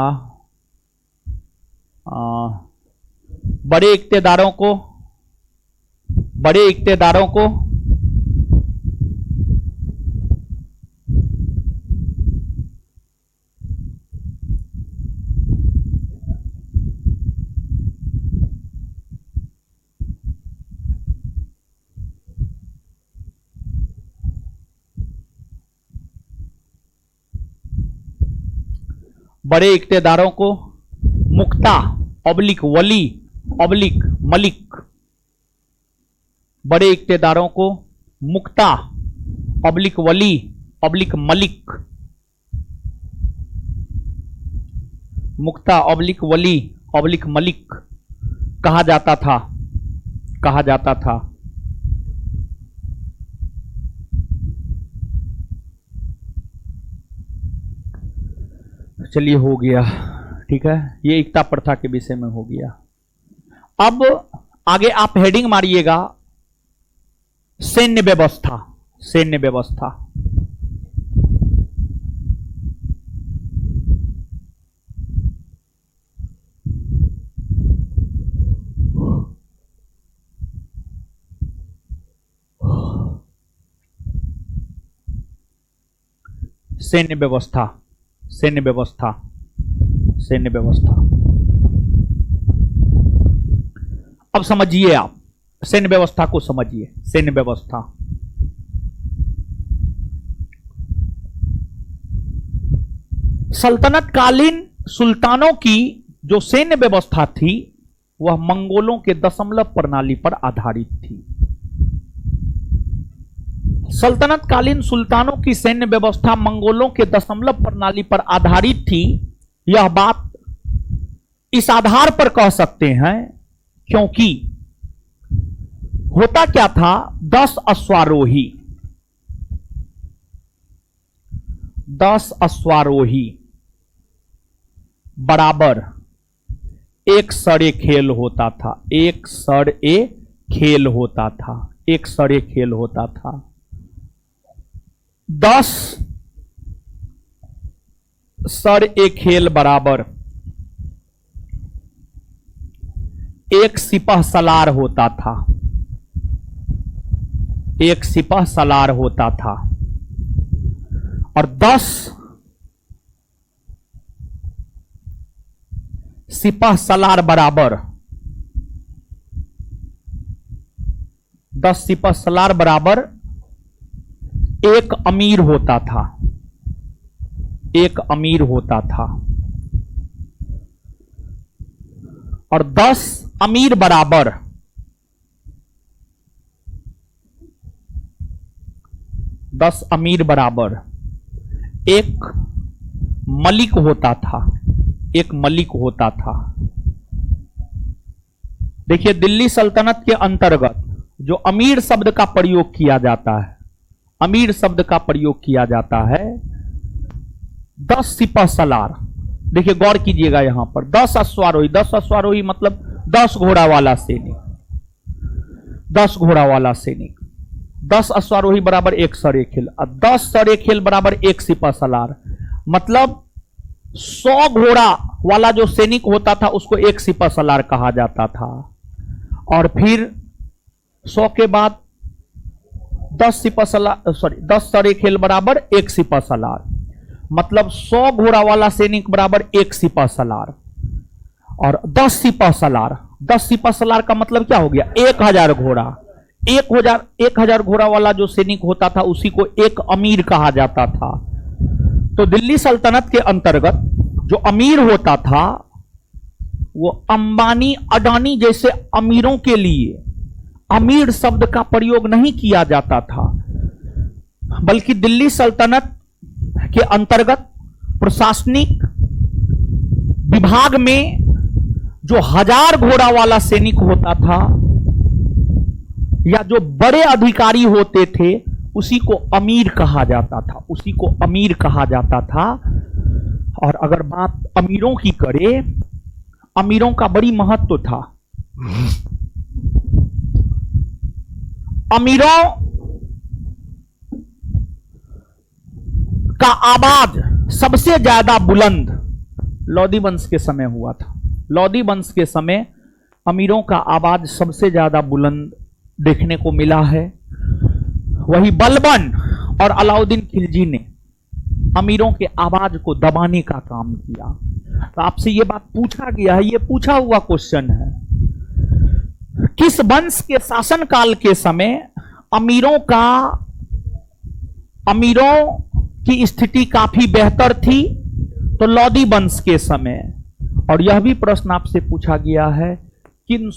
बड़े इक्तेदारों को मुक्ता ऑब्लिक वली ऑब्लिक मलिक, बड़े इक्तेदारों को मुक्ता ऑब्लिक वली ऑब्लिक मलिक, मुक्ता ऑब्लिक वली ऑब्लिक मलिक कहा जाता था। चलिए हो गया, ठीक है, ये एकता प्रथा के विषय में हो गया। अब आगे आप हेडिंग मारिएगा सैन्य व्यवस्था। सैन्य व्यवस्था सैन्य व्यवस्था सैन्य व्यवस्था सैन्य व्यवस्था। अब समझिए, आप सैन्य व्यवस्था को समझिए। सैन्य व्यवस्था सल्तनत कालीन सुल्तानों की जो सैन्य व्यवस्था थी वह मंगोलों के दशमलव प्रणाली पर आधारित थी। सल्तनत कालीन सुल्तानों की सैन्य व्यवस्था मंगोलों के दशमलव प्रणाली पर आधारित थी। यह बात इस आधार पर कह सकते हैं क्योंकि होता क्या था, 10 अश्वारोही 10 अश्वारोही बराबर एक सड़े खेल होता था। एक सड़े खेल होता था। एक सड़े खेल होता था। 10 सड़े खेल बराबर एक सिपह सलार होता था। एक सिपह सलार होता था और 10 सिपह सलार बराबर 10 सिपह सलार बराबर एक अमीर होता था। एक अमीर होता था और 10 अमीर बराबर 10 अमीर बराबर एक मलिक होता था। एक मलिक होता था। देखिए, दिल्ली सल्तनत के अंतर्गत जो अमीर शब्द का प्रयोग किया जाता है, अमीर शब्द का प्रयोग किया जाता है 10 सिपह सलार। देखिए गौर कीजिएगा यहां पर 10 अश्वारोही। 10 अश्वारोही मतलब 10 घोड़ा वाला सैनिक। 10 घोड़ा वाला सैनिक। 10 अश्वारोही बराबर एक सड़े खेल और 10 सड़े खेल बराबर एक सिपह सलार। मतलब 100 घोड़ा वाला जो सैनिक होता था उसको एक सिपह सलार कहा जाता था। और फिर 100 के बाद 10 सिपह सलार 10 सड़े खेल बराबर एक सिपह सलार। मतलब 100 घोड़ा वाला सैनिक बराबर एक सिपह सलार और 10 सिपह सलार। 10 सिपह सलार का मतलब क्या हो गया, 1000 घोड़ा। 1000 घोड़ा वाला जो सैनिक होता था उसी को एक अमीर कहा जाता था। तो दिल्ली सल्तनत के अंतर्गत जो अमीर होता था वो अंबानी अडानी जैसे अमीरों के लिए अमीर शब्द का प्रयोग नहीं किया जाता था, बल्कि दिल्ली सल्तनत के अंतर्गत प्रशासनिक विभाग में जो 1000 घोड़ा वाला सैनिक होता था या जो बड़े अधिकारी होते थे, उसी को अमीर कहा जाता था, उसी को अमीर कहा जाता था। और अगर बात अमीरों की करें, अमीरों का बड़ी महत्व था। अमीरों का आवाज सबसे ज्यादा बुलंद लोधी वंश के समय हुआ था। लोधी वंश के समय अमीरों का आवाज सबसे ज्यादा बुलंद देखने को मिला है। वही बलबन और अलाउद्दीन खिलजी ने अमीरों के आवाज को दबाने का काम किया। तो आपसे यह बात पूछा गया है, यह पूछा हुआ क्वेश्चन है, किस वंश के शासनकाल के समय अमीरों की स्थिति काफी बेहतर थी? तो लोधी वंश के समय। और यह भी प्रश्न आपसे पूछा गया है, किन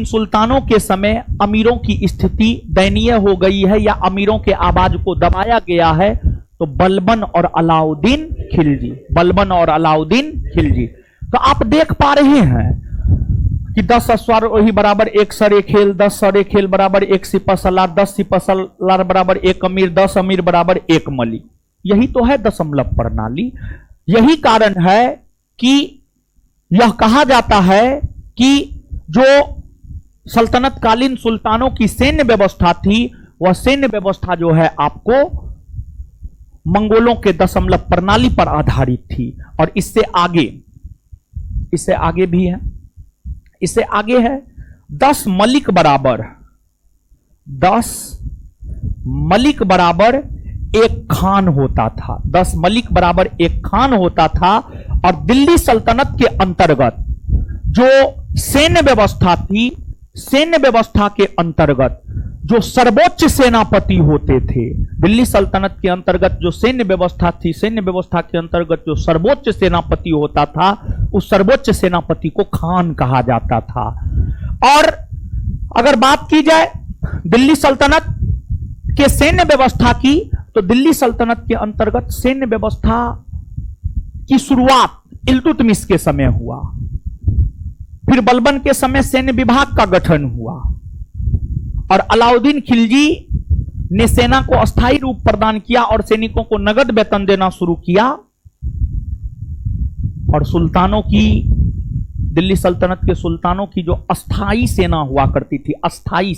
सुल्तानों के समय अमीरों की स्थिति दयनीय हो गई है या अमीरों के आवाज को दबाया गया है? तो बलबन और अलाउद्दीन खिलजी, बलबन और अलाउद्दीन खिलजी। तो आप देख पा रहे हैं कि 10 अश्वारोही बराबर 1 सरे खेल, 10 सरे खेल बराबर 1 सिपह सलार, 10 सिपह सलार बराबर 1 अमीर, 10 अमीर बराबर 1 मलिक। यही तो है दशमलव प्रणाली। यही कारण है कि यह कहा जाता है कि जो सल्तनतकालीन सुल्तानों की सैन्य व्यवस्था थी, वह सैन्य व्यवस्था जो है आपको मंगोलों के दशमलव प्रणाली पर आधारित थी। और इससे आगे भी है, इससे आगे है 10 मलिक बराबर 1 खान होता था। 10 मलिक बराबर 1 खान होता था। और दिल्ली सल्तनत के अंतर्गत जो सैन्य व्यवस्था थी, सैन्य व्यवस्था के अंतर्गत जो सर्वोच्च सेनापति होते थे, दिल्ली सल्तनत के अंतर्गत जो सैन्य व्यवस्था थी, सैन्य व्यवस्था के अंतर्गत जो सर्वोच्च सेनापति होता था, उस सर्वोच्च सेनापति को खान कहा जाता था। और अगर बात की जाए दिल्ली सल्तनत के सैन्य व्यवस्था की, तो दिल्ली सल्तनत के अंतर्गत सैन्य व्यवस्था की शुरुआत इल्तुतमिश के समय हुआ। फिर बलबन के समय सैन्य विभाग का गठन हुआ और अलाउद्दीन खिलजी ने सेना को अस्थायी रूप प्रदान किया और सैनिकों को नगद वेतन देना शुरू किया। और सुल्तानों की, दिल्ली सल्तनत के सुल्तानों की जो अस्थायी सेना हुआ करती थी, अस्थायी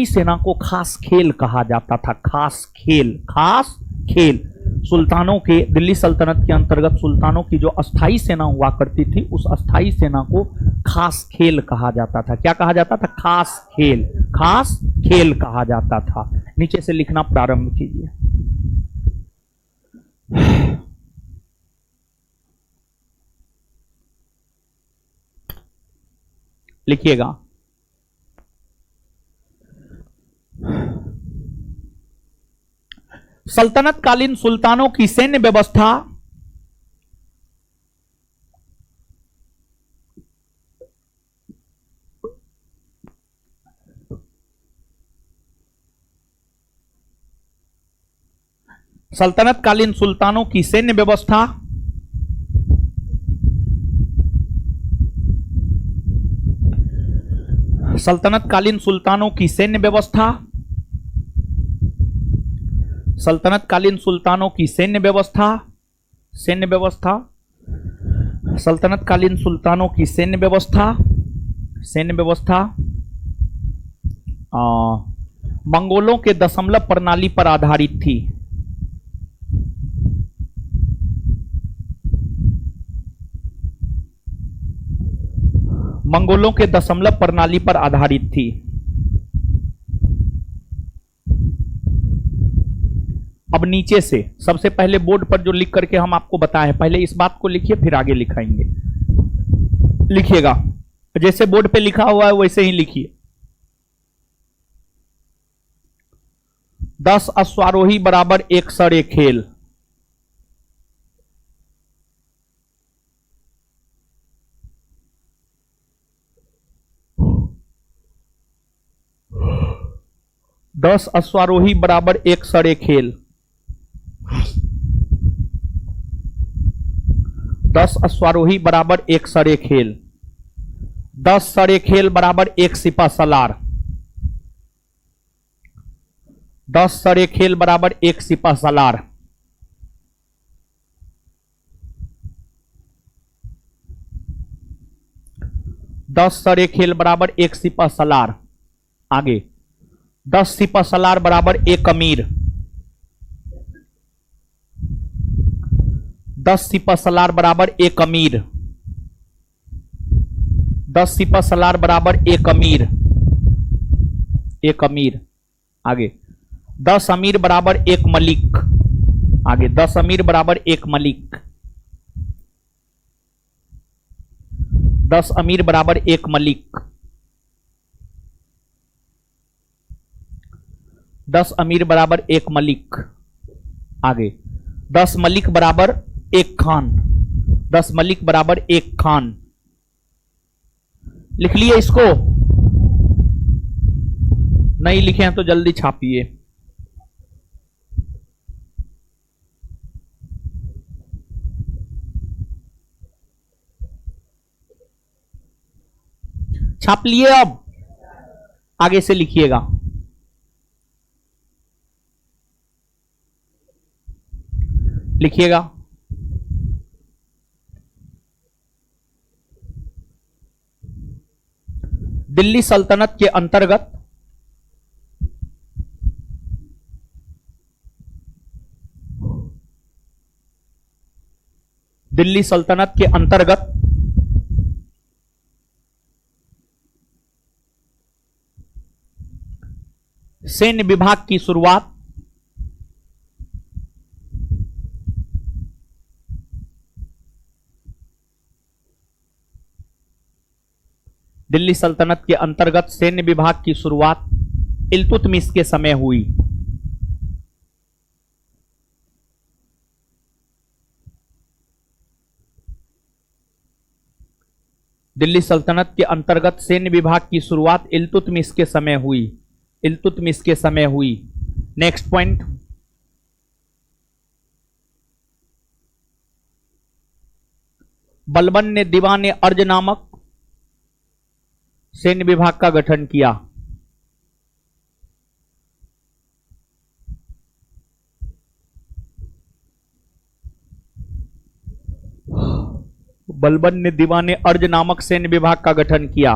सेना को खास खेल कहा जाता था। खास खेल सुल्तानों के, दिल्ली सल्तनत के अंतर्गत सुल्तानों की जो अस्थायी सेना हुआ करती थी, उस अस्थायी सेना को खास खेल कहा जाता था। क्या कहा जाता था? खास खेल कहा जाता था। नीचे से लिखना प्रारंभ कीजिए। लिखिएगा। सल्तनतकालीन सुल्तानों की सैन्य व्यवस्था सल्तनतकालीन सुल्तानों की सैन्य व्यवस्था सल्तनतकालीन सुल्तानों की सैन्य व्यवस्था सल्तनतकालीन सुल्तानों की सैन्य व्यवस्था सल्तनतकालीन सुल्तानों की सैन्य व्यवस्था मंगोलों के दशमलव प्रणाली पर आधारित थी। मंगोलों के दशमलव प्रणाली पर आधारित थी। अब नीचे से सबसे पहले बोर्ड पर जो लिख करके हम आपको बताए, पहले इस बात को लिखिए फिर आगे लिखाएंगे। लिखिएगा, जैसे बोर्ड पे लिखा हुआ है वैसे ही लिखिए। 10 अश्वारोही बराबर 1 सरे खेल। 10 अश्वारोही बराबर 1 सरेखेल। 10 अश्वारोही बराबर 1 सरेखेल। 10 सरेखेल बराबर 1 सिपा सलार। 10 सरेखेल बराबर 1 सिपा सलार। 10 सरेखेल बराबर 1 सिपा सलार। आगे 10 सिपा सलार बराबर 1 अमीर। 10 सिपा सलार बराबर 1 अमीर। 10 सिपा सलार बराबर 1 अमीर। 1 अमीर। आगे 10 अमीर बराबर 1 मलिक। आगे 10 अमीर बराबर 1 मलिक। 10 अमीर बराबर 1 मलिक। 10 अमीर बराबर 1 मलिक। आगे 10 मलिक बराबर 1 खान। 10 मलिक बराबर 1 खान। लिख लिए इसको? नहीं लिखे हैं तो जल्दी छापिए। छाप लिए? अब आगे से लिखिएगा। लिखिएगा। दिल्ली सल्तनत के अंतर्गत दिल्ली सल्तनत के अंतर्गत सैन्य विभाग की शुरुआत दिल्ली सल्तनत के अंतर्गत सैन्य विभाग की शुरुआत इल्तुतमिश के समय हुई। दिल्ली सल्तनत के अंतर्गत सैन्य विभाग की शुरुआत इल्तुतमिश के समय हुई। इल्तुतमिश के समय हुई। नेक्स्ट पॉइंट, बलबन ने दीवान अर्ज नामक सैन्य विभाग का गठन किया। बलबन ने दीवान अर्ज नामक सैन्य विभाग का गठन किया।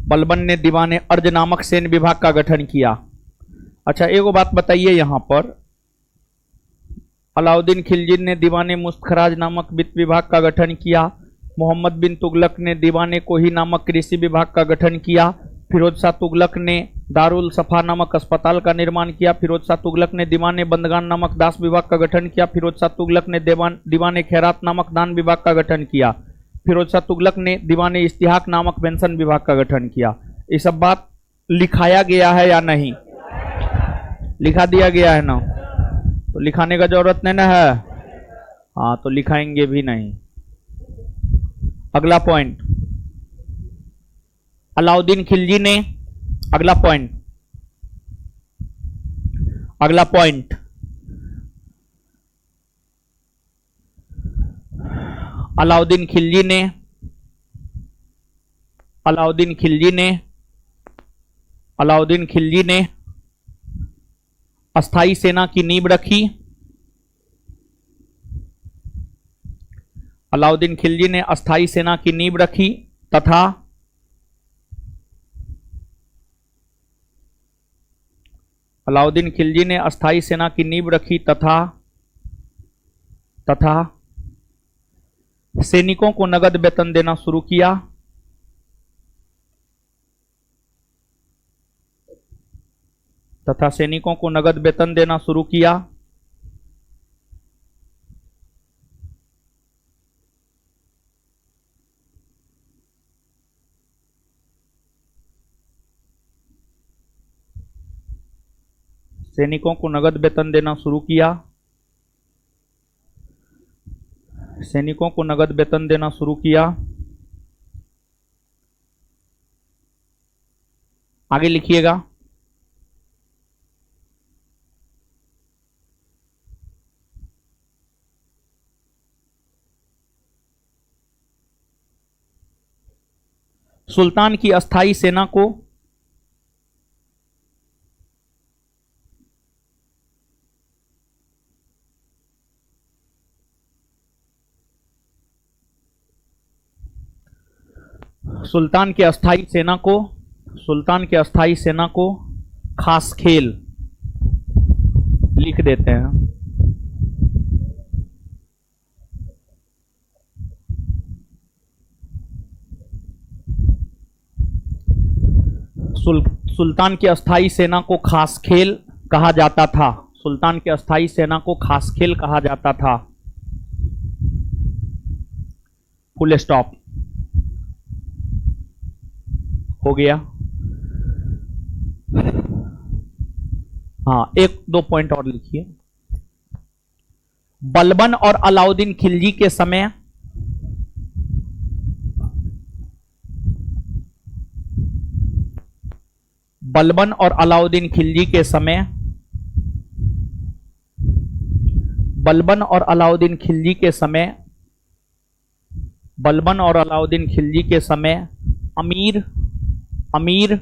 बलबन ने दीवान अर्ज नामक सैन्य विभाग का गठन किया। अच्छा, एगो बात बताइए यहां पर, अलाउद्दीन खिलजी ने दीवान मुस्तखराज नामक वित्त विभाग का गठन किया। मोहम्मद बिन तुगलक ने दीवान कोही नामक कृषि विभाग का गठन किया। फिरोज शाह तुगलक ने दारुल सफा नामक अस्पताल का निर्माण किया। फिरोज शाह तुगलक ने दीवान बंदगान नामक दास विभाग का गठन किया। फिरोज शाह तुगलक ने दीवान खैरात नामक दान विभाग का गठन किया। फिरोज शाह तुगलक ने दीवान इश्तिहाक नामक पेंशन विभाग का गठन किया। ये सब बात लिखाया गया है या नहीं? लिखा दिया गया है ना, तो लिखाने का जरूरत नहीं ना है। हाँ, तो लिखाएंगे भी नहीं। अगला पॉइंट, अलाउद्दीन खिलजी ने, अगला पॉइंट, अगला पॉइंट, अलाउद्दीन खिलजी ने, अलाउद्दीन खिलजी ने, अलाउद्दीन खिलजी ने अस्थाई सेना की नींव रखी। अलाउद्दीन खिलजी ने अस्थाई सेना की नींव रखी तथा अलाउद्दीन खिलजी ने अस्थाई सेना की नींव रखी तथा सैनिकों को नगद वेतन देना शुरू किया। तथा सैनिकों को नगद वेतन देना शुरू किया। सैनिकों को नगद वेतन देना शुरू किया। सैनिकों को नगद वेतन देना शुरू किया। आगे लिखिएगा। सुल्तान की अस्थाई सेना को सुल्तान की अस्थाई सेना को सुल्तान की अस्थाई सेना को खास खेल लिख देते हैं। सुल्तान की अस्थाई सेना को खास खेल कहा जाता था। सुल्तान की अस्थाई सेना को खास खेल कहा जाता था। Full stop. हो गया। हाँ, एक दो पॉइंट और लिखिए। बलबन और अलाउद्दीन खिलजी के समय बलबन और अलाउद्दीन खिलजी के समय बलबन और अलाउद्दीन खिलजी के समय बलबन और अलाउद्दीन खिलजी के समय अमीर अमीर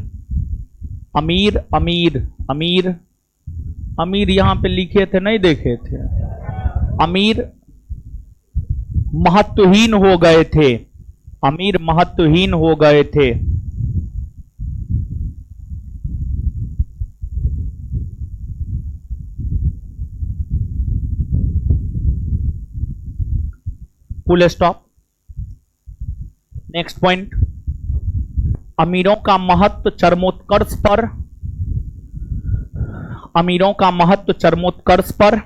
अमीर अमीर अमीर अमीर यहां पे लिखे थे, नहीं देखे थे। अमीर महत्वहीन हो गए थे। अमीर महत्वहीन हो गए थे। Full stop. Next point. अमीरों का महत्व चरमोत्कर्ष पर अमीरों का महत्व चरमोत्कर्ष पर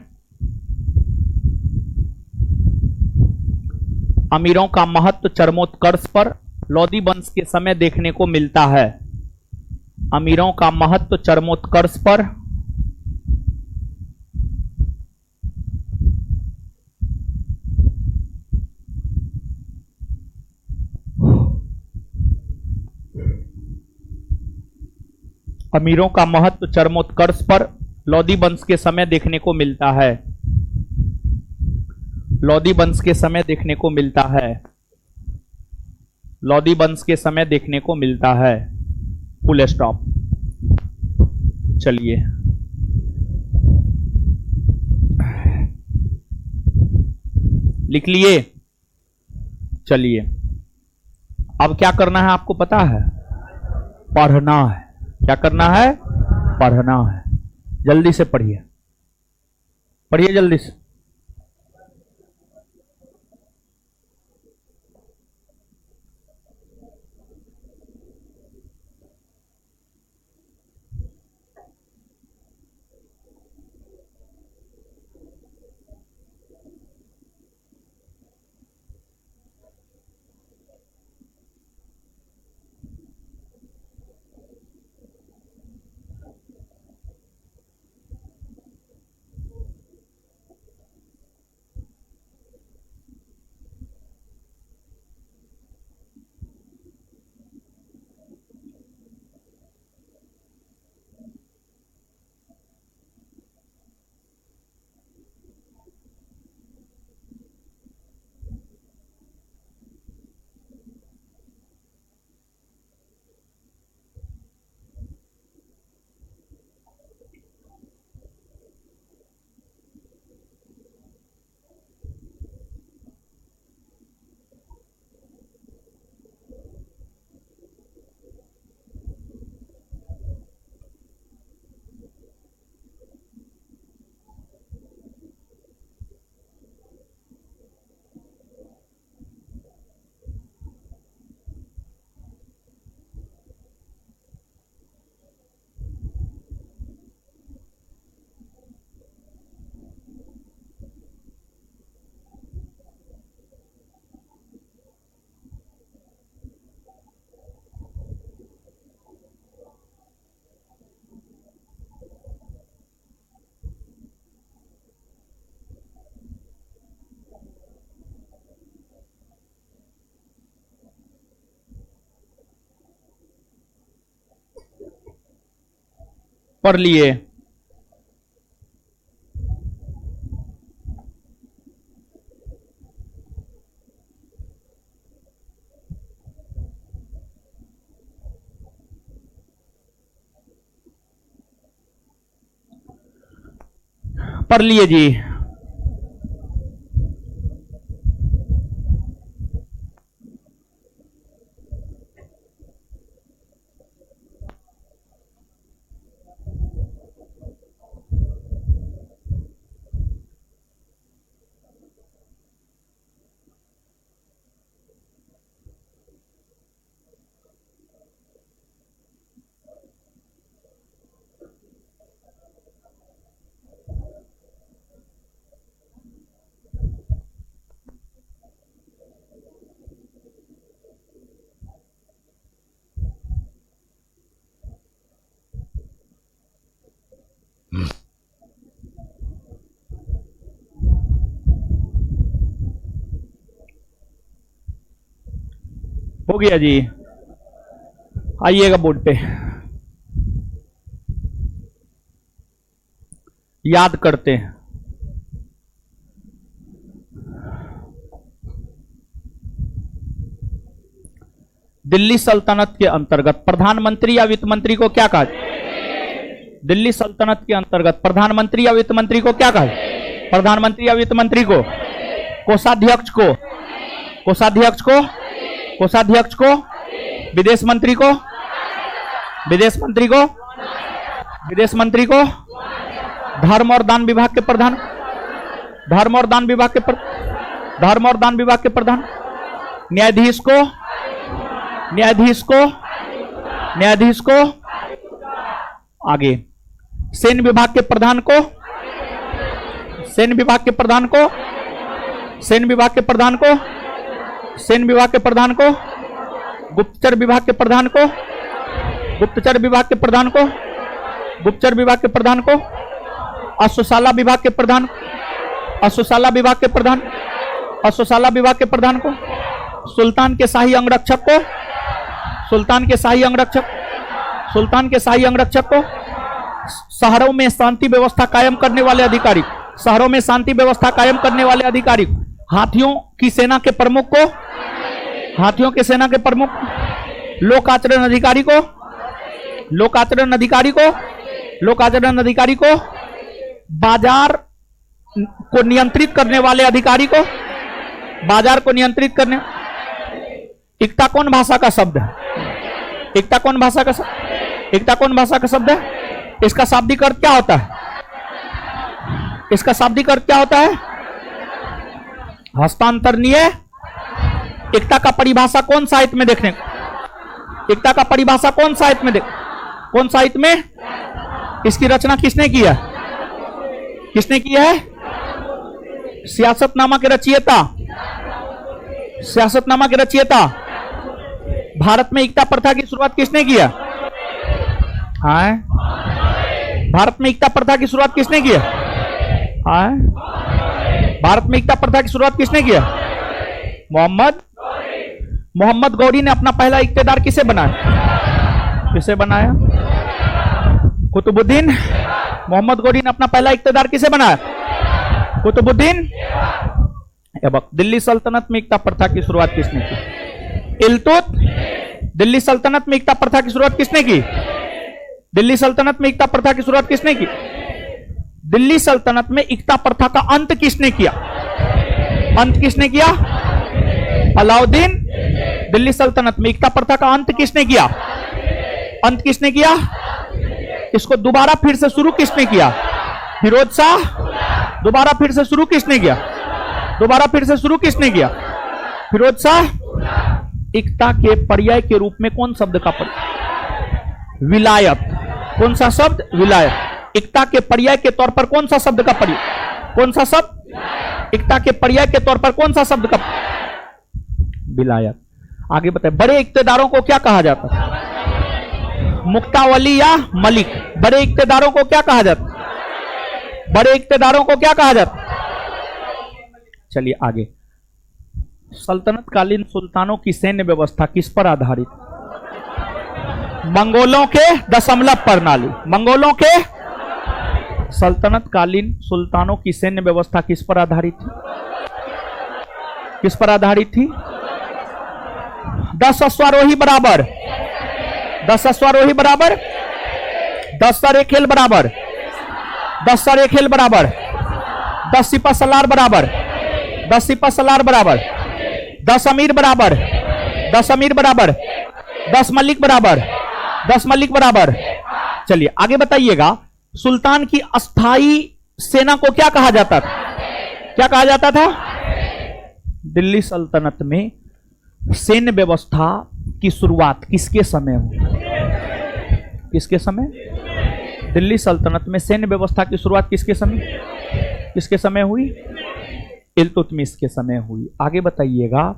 अमीरों का महत्व चरमोत्कर्ष पर लोधी वंश के समय देखने को मिलता है। अमीरों का महत्व चरमोत्कर्ष पर अमीरों का महत्व चरमोत्कर्ष पर लोधी वंश के समय देखने को मिलता है। लोधी वंश के समय देखने को मिलता है। लोधी वंश के समय देखने को मिलता है। Full stop. चलिए, लिख लिए। चलिए, अब क्या करना है आपको पता है? पढ़ना है। क्या करना है? पढ़ना है। जल्दी से पढ़िए, पढ़िए जल्दी से। पढ़ लिए। पढ़ लिए जी। हो गया जी। आइएगा बोर्ड पे, याद करते हैं। दिल्ली सल्तनत के अंतर्गत प्रधानमंत्री या वित्त मंत्री को क्या कहा? दिल्ली सल्तनत के अंतर्गत प्रधानमंत्री या वित्त मंत्री को क्या कहा? प्रधानमंत्री या वित्त मंत्री को, कोषाध्यक्ष को, कोषाध्यक्ष को, कोषाध्यक्ष को, विदेश मंत्री को, विदेश मंत्री को, विदेश मंत्री को, धर्म और दान विभाग के प्रधान, धर्म और दान विभाग के धर्म और दान विभाग के प्रधान, न्यायाधीश को, न्यायाधीश को, न्यायाधीश को, आगे सैन्य विभाग के प्रधान को, सैन्य विभाग के प्रधान को, सैन्य विभाग के प्रधान को, सैन्य विभाग के प्रधान को, गुप्तचर विभाग के प्रधान को, गुप्तचर विभाग के प्रधान को, गुप्तचर विभाग के प्रधान को, अश्वशाला विभाग के प्रधान, अश्वशाला विभाग के प्रधान, अश्वशाला विभाग के प्रधान को, सुल्तान के शाही अंगरक्षक को, सुल्तान के शाही अंगरक्षक, सुल्तान के शाही अंगरक्षक को, शहरों में शांति व्यवस्था कायम करने वाले अधिकारी, शहरों में शांति व्यवस्था कायम करने वाले अधिकारी, हाथियों की सेना के प्रमुख को, हाथियों की सेना के प्रमुख, लोक आचरण अधिकारी को, लोक आचरण अधिकारी को, लोक आचरण अधिकारी को, बाजार को नियंत्रित करने वाले अधिकारी को, बाजार को नियंत्रित करने। एकता कौन भाषा का शब्द है? एकता कौन भाषा का शब्द? एकता कौन भाषा का शब्द है? इसका शाब्दिक अर्थ क्या होता है? इसका शाब्दिक अर्थ क्या होता है? हस्तांतरणीय। एकता का परिभाषा कौन साहित्य में देखने? एकता का परिभाषा कौन साहित्य में देख? कौन साहित्य में? इसकी रचना किसने की है? किसने की है? सियासतनामा के रचयिता, सियासतनामा के रचयिता। भारत में एकता प्रथा की शुरुआत किसने किया? हाँ, भारत में एकता प्रथा की शुरुआत किसने किया? हाँ, भारत में एकता प्रथा की शुरुआत किसने किया? मोहम्मद गौरी ने अपना पहला इक्तेदार किसे बनाया? किसे बनाया? कुतुबुद्दीन। मोहम्मद गौरी ने अपना पहला इक्तेदार किसे बनाया? कुतुबुद्दीन। दिल्ली सल्तनत में एकता प्रथा की शुरुआत किसने की? इल्तुत। दिल्ली सल्तनत में एकता प्रथा की शुरुआत किसने की? दिल्ली सल्तनत में एकता प्रथा की शुरुआत किसने की? दिल्ली सल्तनत में एकता प्रथा का अंत किसने किया? अंत किसने किया? अलाउद्दीन। दिल्ली सल्तनत में एकता प्रथा का अंत किसने किया? अंत किसने किया? इसको दोबारा फिर से शुरू किसने किया? फिरोज शाह। दोबारा फिर से शुरू किसने किया? दोबारा फिर से शुरू किसने किया? फिरोज शाह। एकता के पर्याय के रूप में कौन शब्द का प्रयोग? विलायत। कौन सा शब्द? विलायत। एकता के पर्याय के तौर पर कौन सा शब्द का प्रयोग? कौन सा शब्द? एकता के पर्याय के तौर पर कौन सा शब्द का? विलायत। आगे बताए, बड़े इक्तेदारों को क्या कहा जाता है? मुक्तावली या मलिक। बड़े इक्तेदारों को क्या कहा जाता? बड़े इक्तेदारों को क्या कहा जाता? चलिए आगे। सल्तनत कालीन सुल्तानों की सैन्य व्यवस्था किस पर आधारित? मंगोलों के दशमलव प्रणाली। मंगोलों के सल्तनत कालीन सुल्तानों की सैन्य व्यवस्था किस पर आधारित थी? किस पर आधारित थी? 10 अश्वारोही बराबर 10 अश्वारोही बराबर 10 सरेखेल बराबर 10 सरेखेल बराबर 10 सिपा सलार बराबर 10 सिपा सलार बराबर 10 अमीर बराबर 10 अमीर बराबर 10 मलिक बराबर 10 मलिक बराबर। चलिए आगे बताइएगा, सुल्तान की अस्थाई सेना को क्या कहा जाता था? क्या कहा जाता था? दिल्ली सल्तनत में सैन्य व्यवस्था की शुरुआत किसके समय हुई? किसके समय? दिल्ली सल्तनत में सैन्य व्यवस्था की शुरुआत किसके समय हुई? इल्तुतमिश के समय हुई। आगे बताइएगा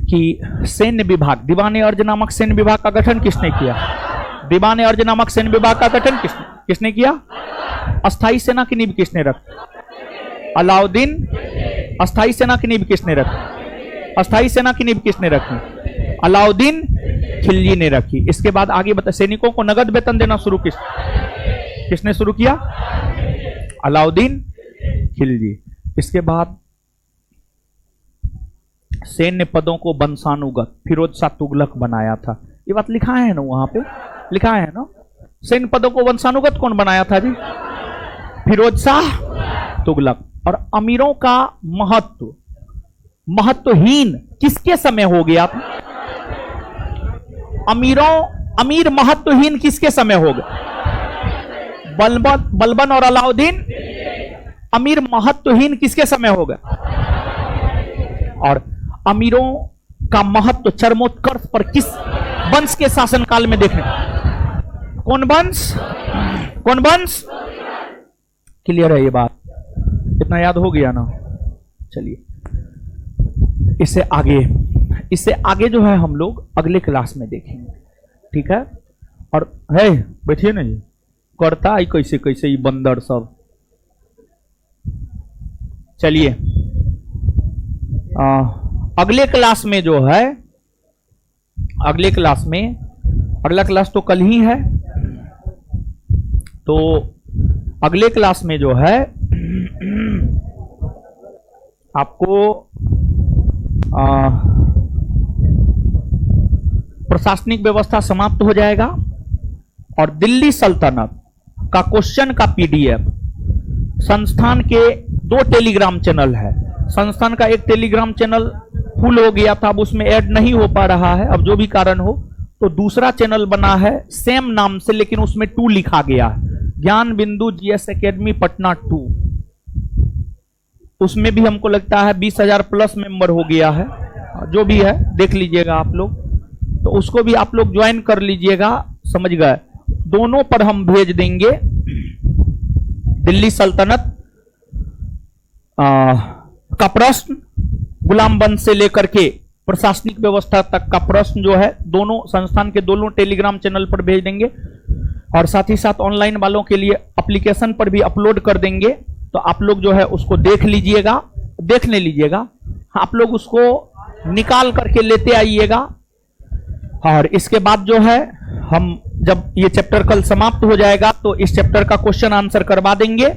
कि सैन्य विभाग, दीवान अर्ज नामक सैन्य विभाग का गठन किसने किया? दीवान अर्ज नामक सैन्य विभाग का गठन किसने किया? अस्थाई सेना की नींव किसने रखी? अलाउद्दीन। अस्थाई सेना की नींव किसने रखी? अस्थाई सेना की नींव किसने रखी? अलाउद्दीन खिलजी ने रखी। इसके बाद आगे बता, सैनिकों को नगद वेतन देना शुरू किसने शुरू किया? अलाउद्दीन खिलजी। इसके बाद सैन्य पदों को वंशानुगत फिरोज शाह तुगलक बनाया था। ये बात लिखा है ना, वहां पे लिखा है ना। सैन्य पदों को वंशानुगत कौन बनाया था जी? फिरोज शाह तुगलक। और अमीरों का महत्वहीन किसके समय हो गया था? अमीर महत्वहीन किसके समय हो गए? बलबन और अलाउद्दीन अमीर महत्वहीन किसके समय हो गए? और अमीरों का महत्व चरमोत्कर्ष पर किस वंश के शासनकाल में देखने? कौन वंश? कौन वंश? क्लियर है ये बात? इतना याद हो गया ना? चलिए इससे आगे जो है हम लोग अगले क्लास में देखेंगे, ठीक है? और है बैठिए ना, ये करता है कैसे कैसे ये बंदर सब। चलिए अगले क्लास में जो है, अगला क्लास तो कल ही है, तो अगले क्लास में जो है आपको प्रशासनिक व्यवस्था समाप्त हो जाएगा और दिल्ली सल्तनत का क्वेश्चन का पीडीएफ, संस्थान के 2 टेलीग्राम चैनल है। संस्थान का एक टेलीग्राम चैनल फुल हो गया था, अब उसमें ऐड नहीं हो पा रहा है, अब जो भी कारण हो, तो दूसरा चैनल बना है सेम नाम से, लेकिन उसमें 2 लिखा गया है, ज्ञान बिंदु जीएस एकेडमी पटना 2। उसमें भी हमको लगता है 20,000 प्लस मेंबर हो गया है, जो भी है देख लीजिएगा आप लोग, तो उसको भी आप लोग ज्वाइन कर लीजिएगा, समझ गए? दोनों पर हम भेज देंगे दिल्ली सल्तनत का प्रश्न, गुलाम वंश से लेकर के प्रशासनिक व्यवस्था तक का प्रश्न जो है, दोनों संस्थान के दोनों टेलीग्राम चैनल पर भेज देंगे। और साथ ही साथ ऑनलाइन वालों के लिए एप्लीकेशन पर भी अपलोड कर देंगे, तो आप लोग जो है उसको देख लीजिएगा, आप लोग उसको निकाल करके लेते आइएगा। और इसके बाद जो है हम जब ये चैप्टर कल समाप्त हो जाएगा तो इस चैप्टर का क्वेश्चन आंसर करवा देंगे,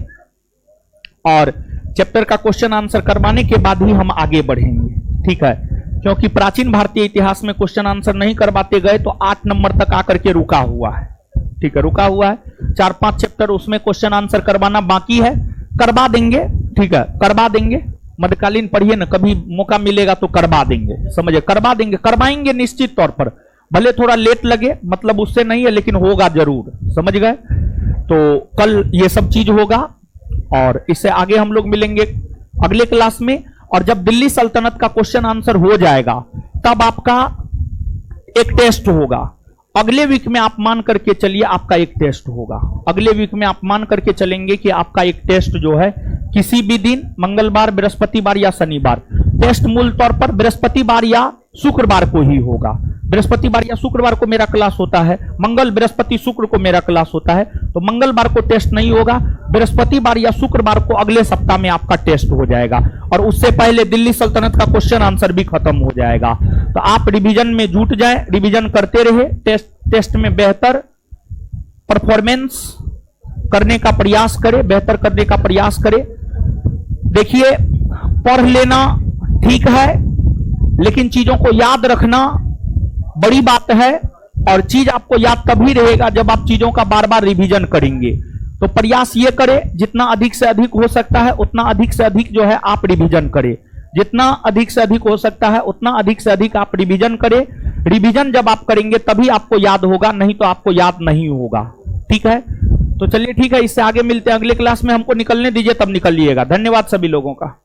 और चैप्टर का क्वेश्चन आंसर करवाने के बाद ही हम आगे बढ़ेंगे, ठीक है? क्योंकि प्राचीन भारतीय इतिहास में क्वेश्चन आंसर नहीं करवाते गए तो 8 नंबर तक आकर के रुका हुआ है, ठीक है? रुका हुआ है 4-5 चैप्टर, उसमें क्वेश्चन आंसर करवाना बाकी है, करवा देंगे, ठीक है? करवा देंगे। मध्यकालीन पढ़िए ना, कभी मौका मिलेगा तो करवा देंगे, समझे? करवा देंगे, करवाएंगे निश्चित तौर पर, भले थोड़ा लेट लगे, मतलब उससे नहीं है, लेकिन होगा जरूर, समझ गए? तो कल ये सब चीज होगा और इससे आगे हम लोग मिलेंगे अगले क्लास में। और जब दिल्ली सल्तनत का क्वेश्चन आंसर हो जाएगा तब आपका एक टेस्ट होगा। अगले वीक में आप मान करके चलिए आपका एक टेस्ट होगा, अगले वीक में आप मान करके चलेंगे कि आपका एक टेस्ट जो है किसी भी दिन, मंगलवार, बृहस्पतिवार या शनिवार, टेस्ट मूल तौर पर बृहस्पतिवार या शुक्रवार को ही होगा। बृहस्पतिवार या शुक्रवार को मेरा क्लास होता है, मंगल, बृहस्पति, शुक्र को मेरा क्लास होता है, तो मंगलवार को टेस्ट नहीं होगा, बृहस्पतिवार या शुक्रवार को अगले सप्ताह में आपका टेस्ट हो जाएगा, और उससे पहले दिल्ली सल्तनत का क्वेश्चन आंसर भी खत्म हो जाएगा। तो आप रिवीजन में जुट जाए, रिवीजन करते रहे, टेस्ट टेस्ट में बेहतर परफॉर्मेंस करने का प्रयास करे, बेहतर करने का प्रयास करे। देखिए, पढ़ लेना ठीक है, लेकिन चीजों को याद रखना बड़ी बात है, और चीज आपको याद तभी रहेगा जब आप चीजों का बार बार रिवीजन करेंगे। तो प्रयास ये करें, जितना अधिक से अधिक हो सकता है उतना अधिक से अधिक जो है आप रिवीजन करें। जितना अधिक से अधिक हो सकता है उतना अधिक से अधिक आप रिवीजन करें। रिवीजन जब आप करेंगे तभी आपको याद होगा, नहीं तो आपको याद नहीं होगा। ठीक है, तो चलिए ठीक है, इससे आगे मिलते हैं अगले क्लास में। हमको निकलने दीजिए, तब निकलिएगा। धन्यवाद सभी लोगों का।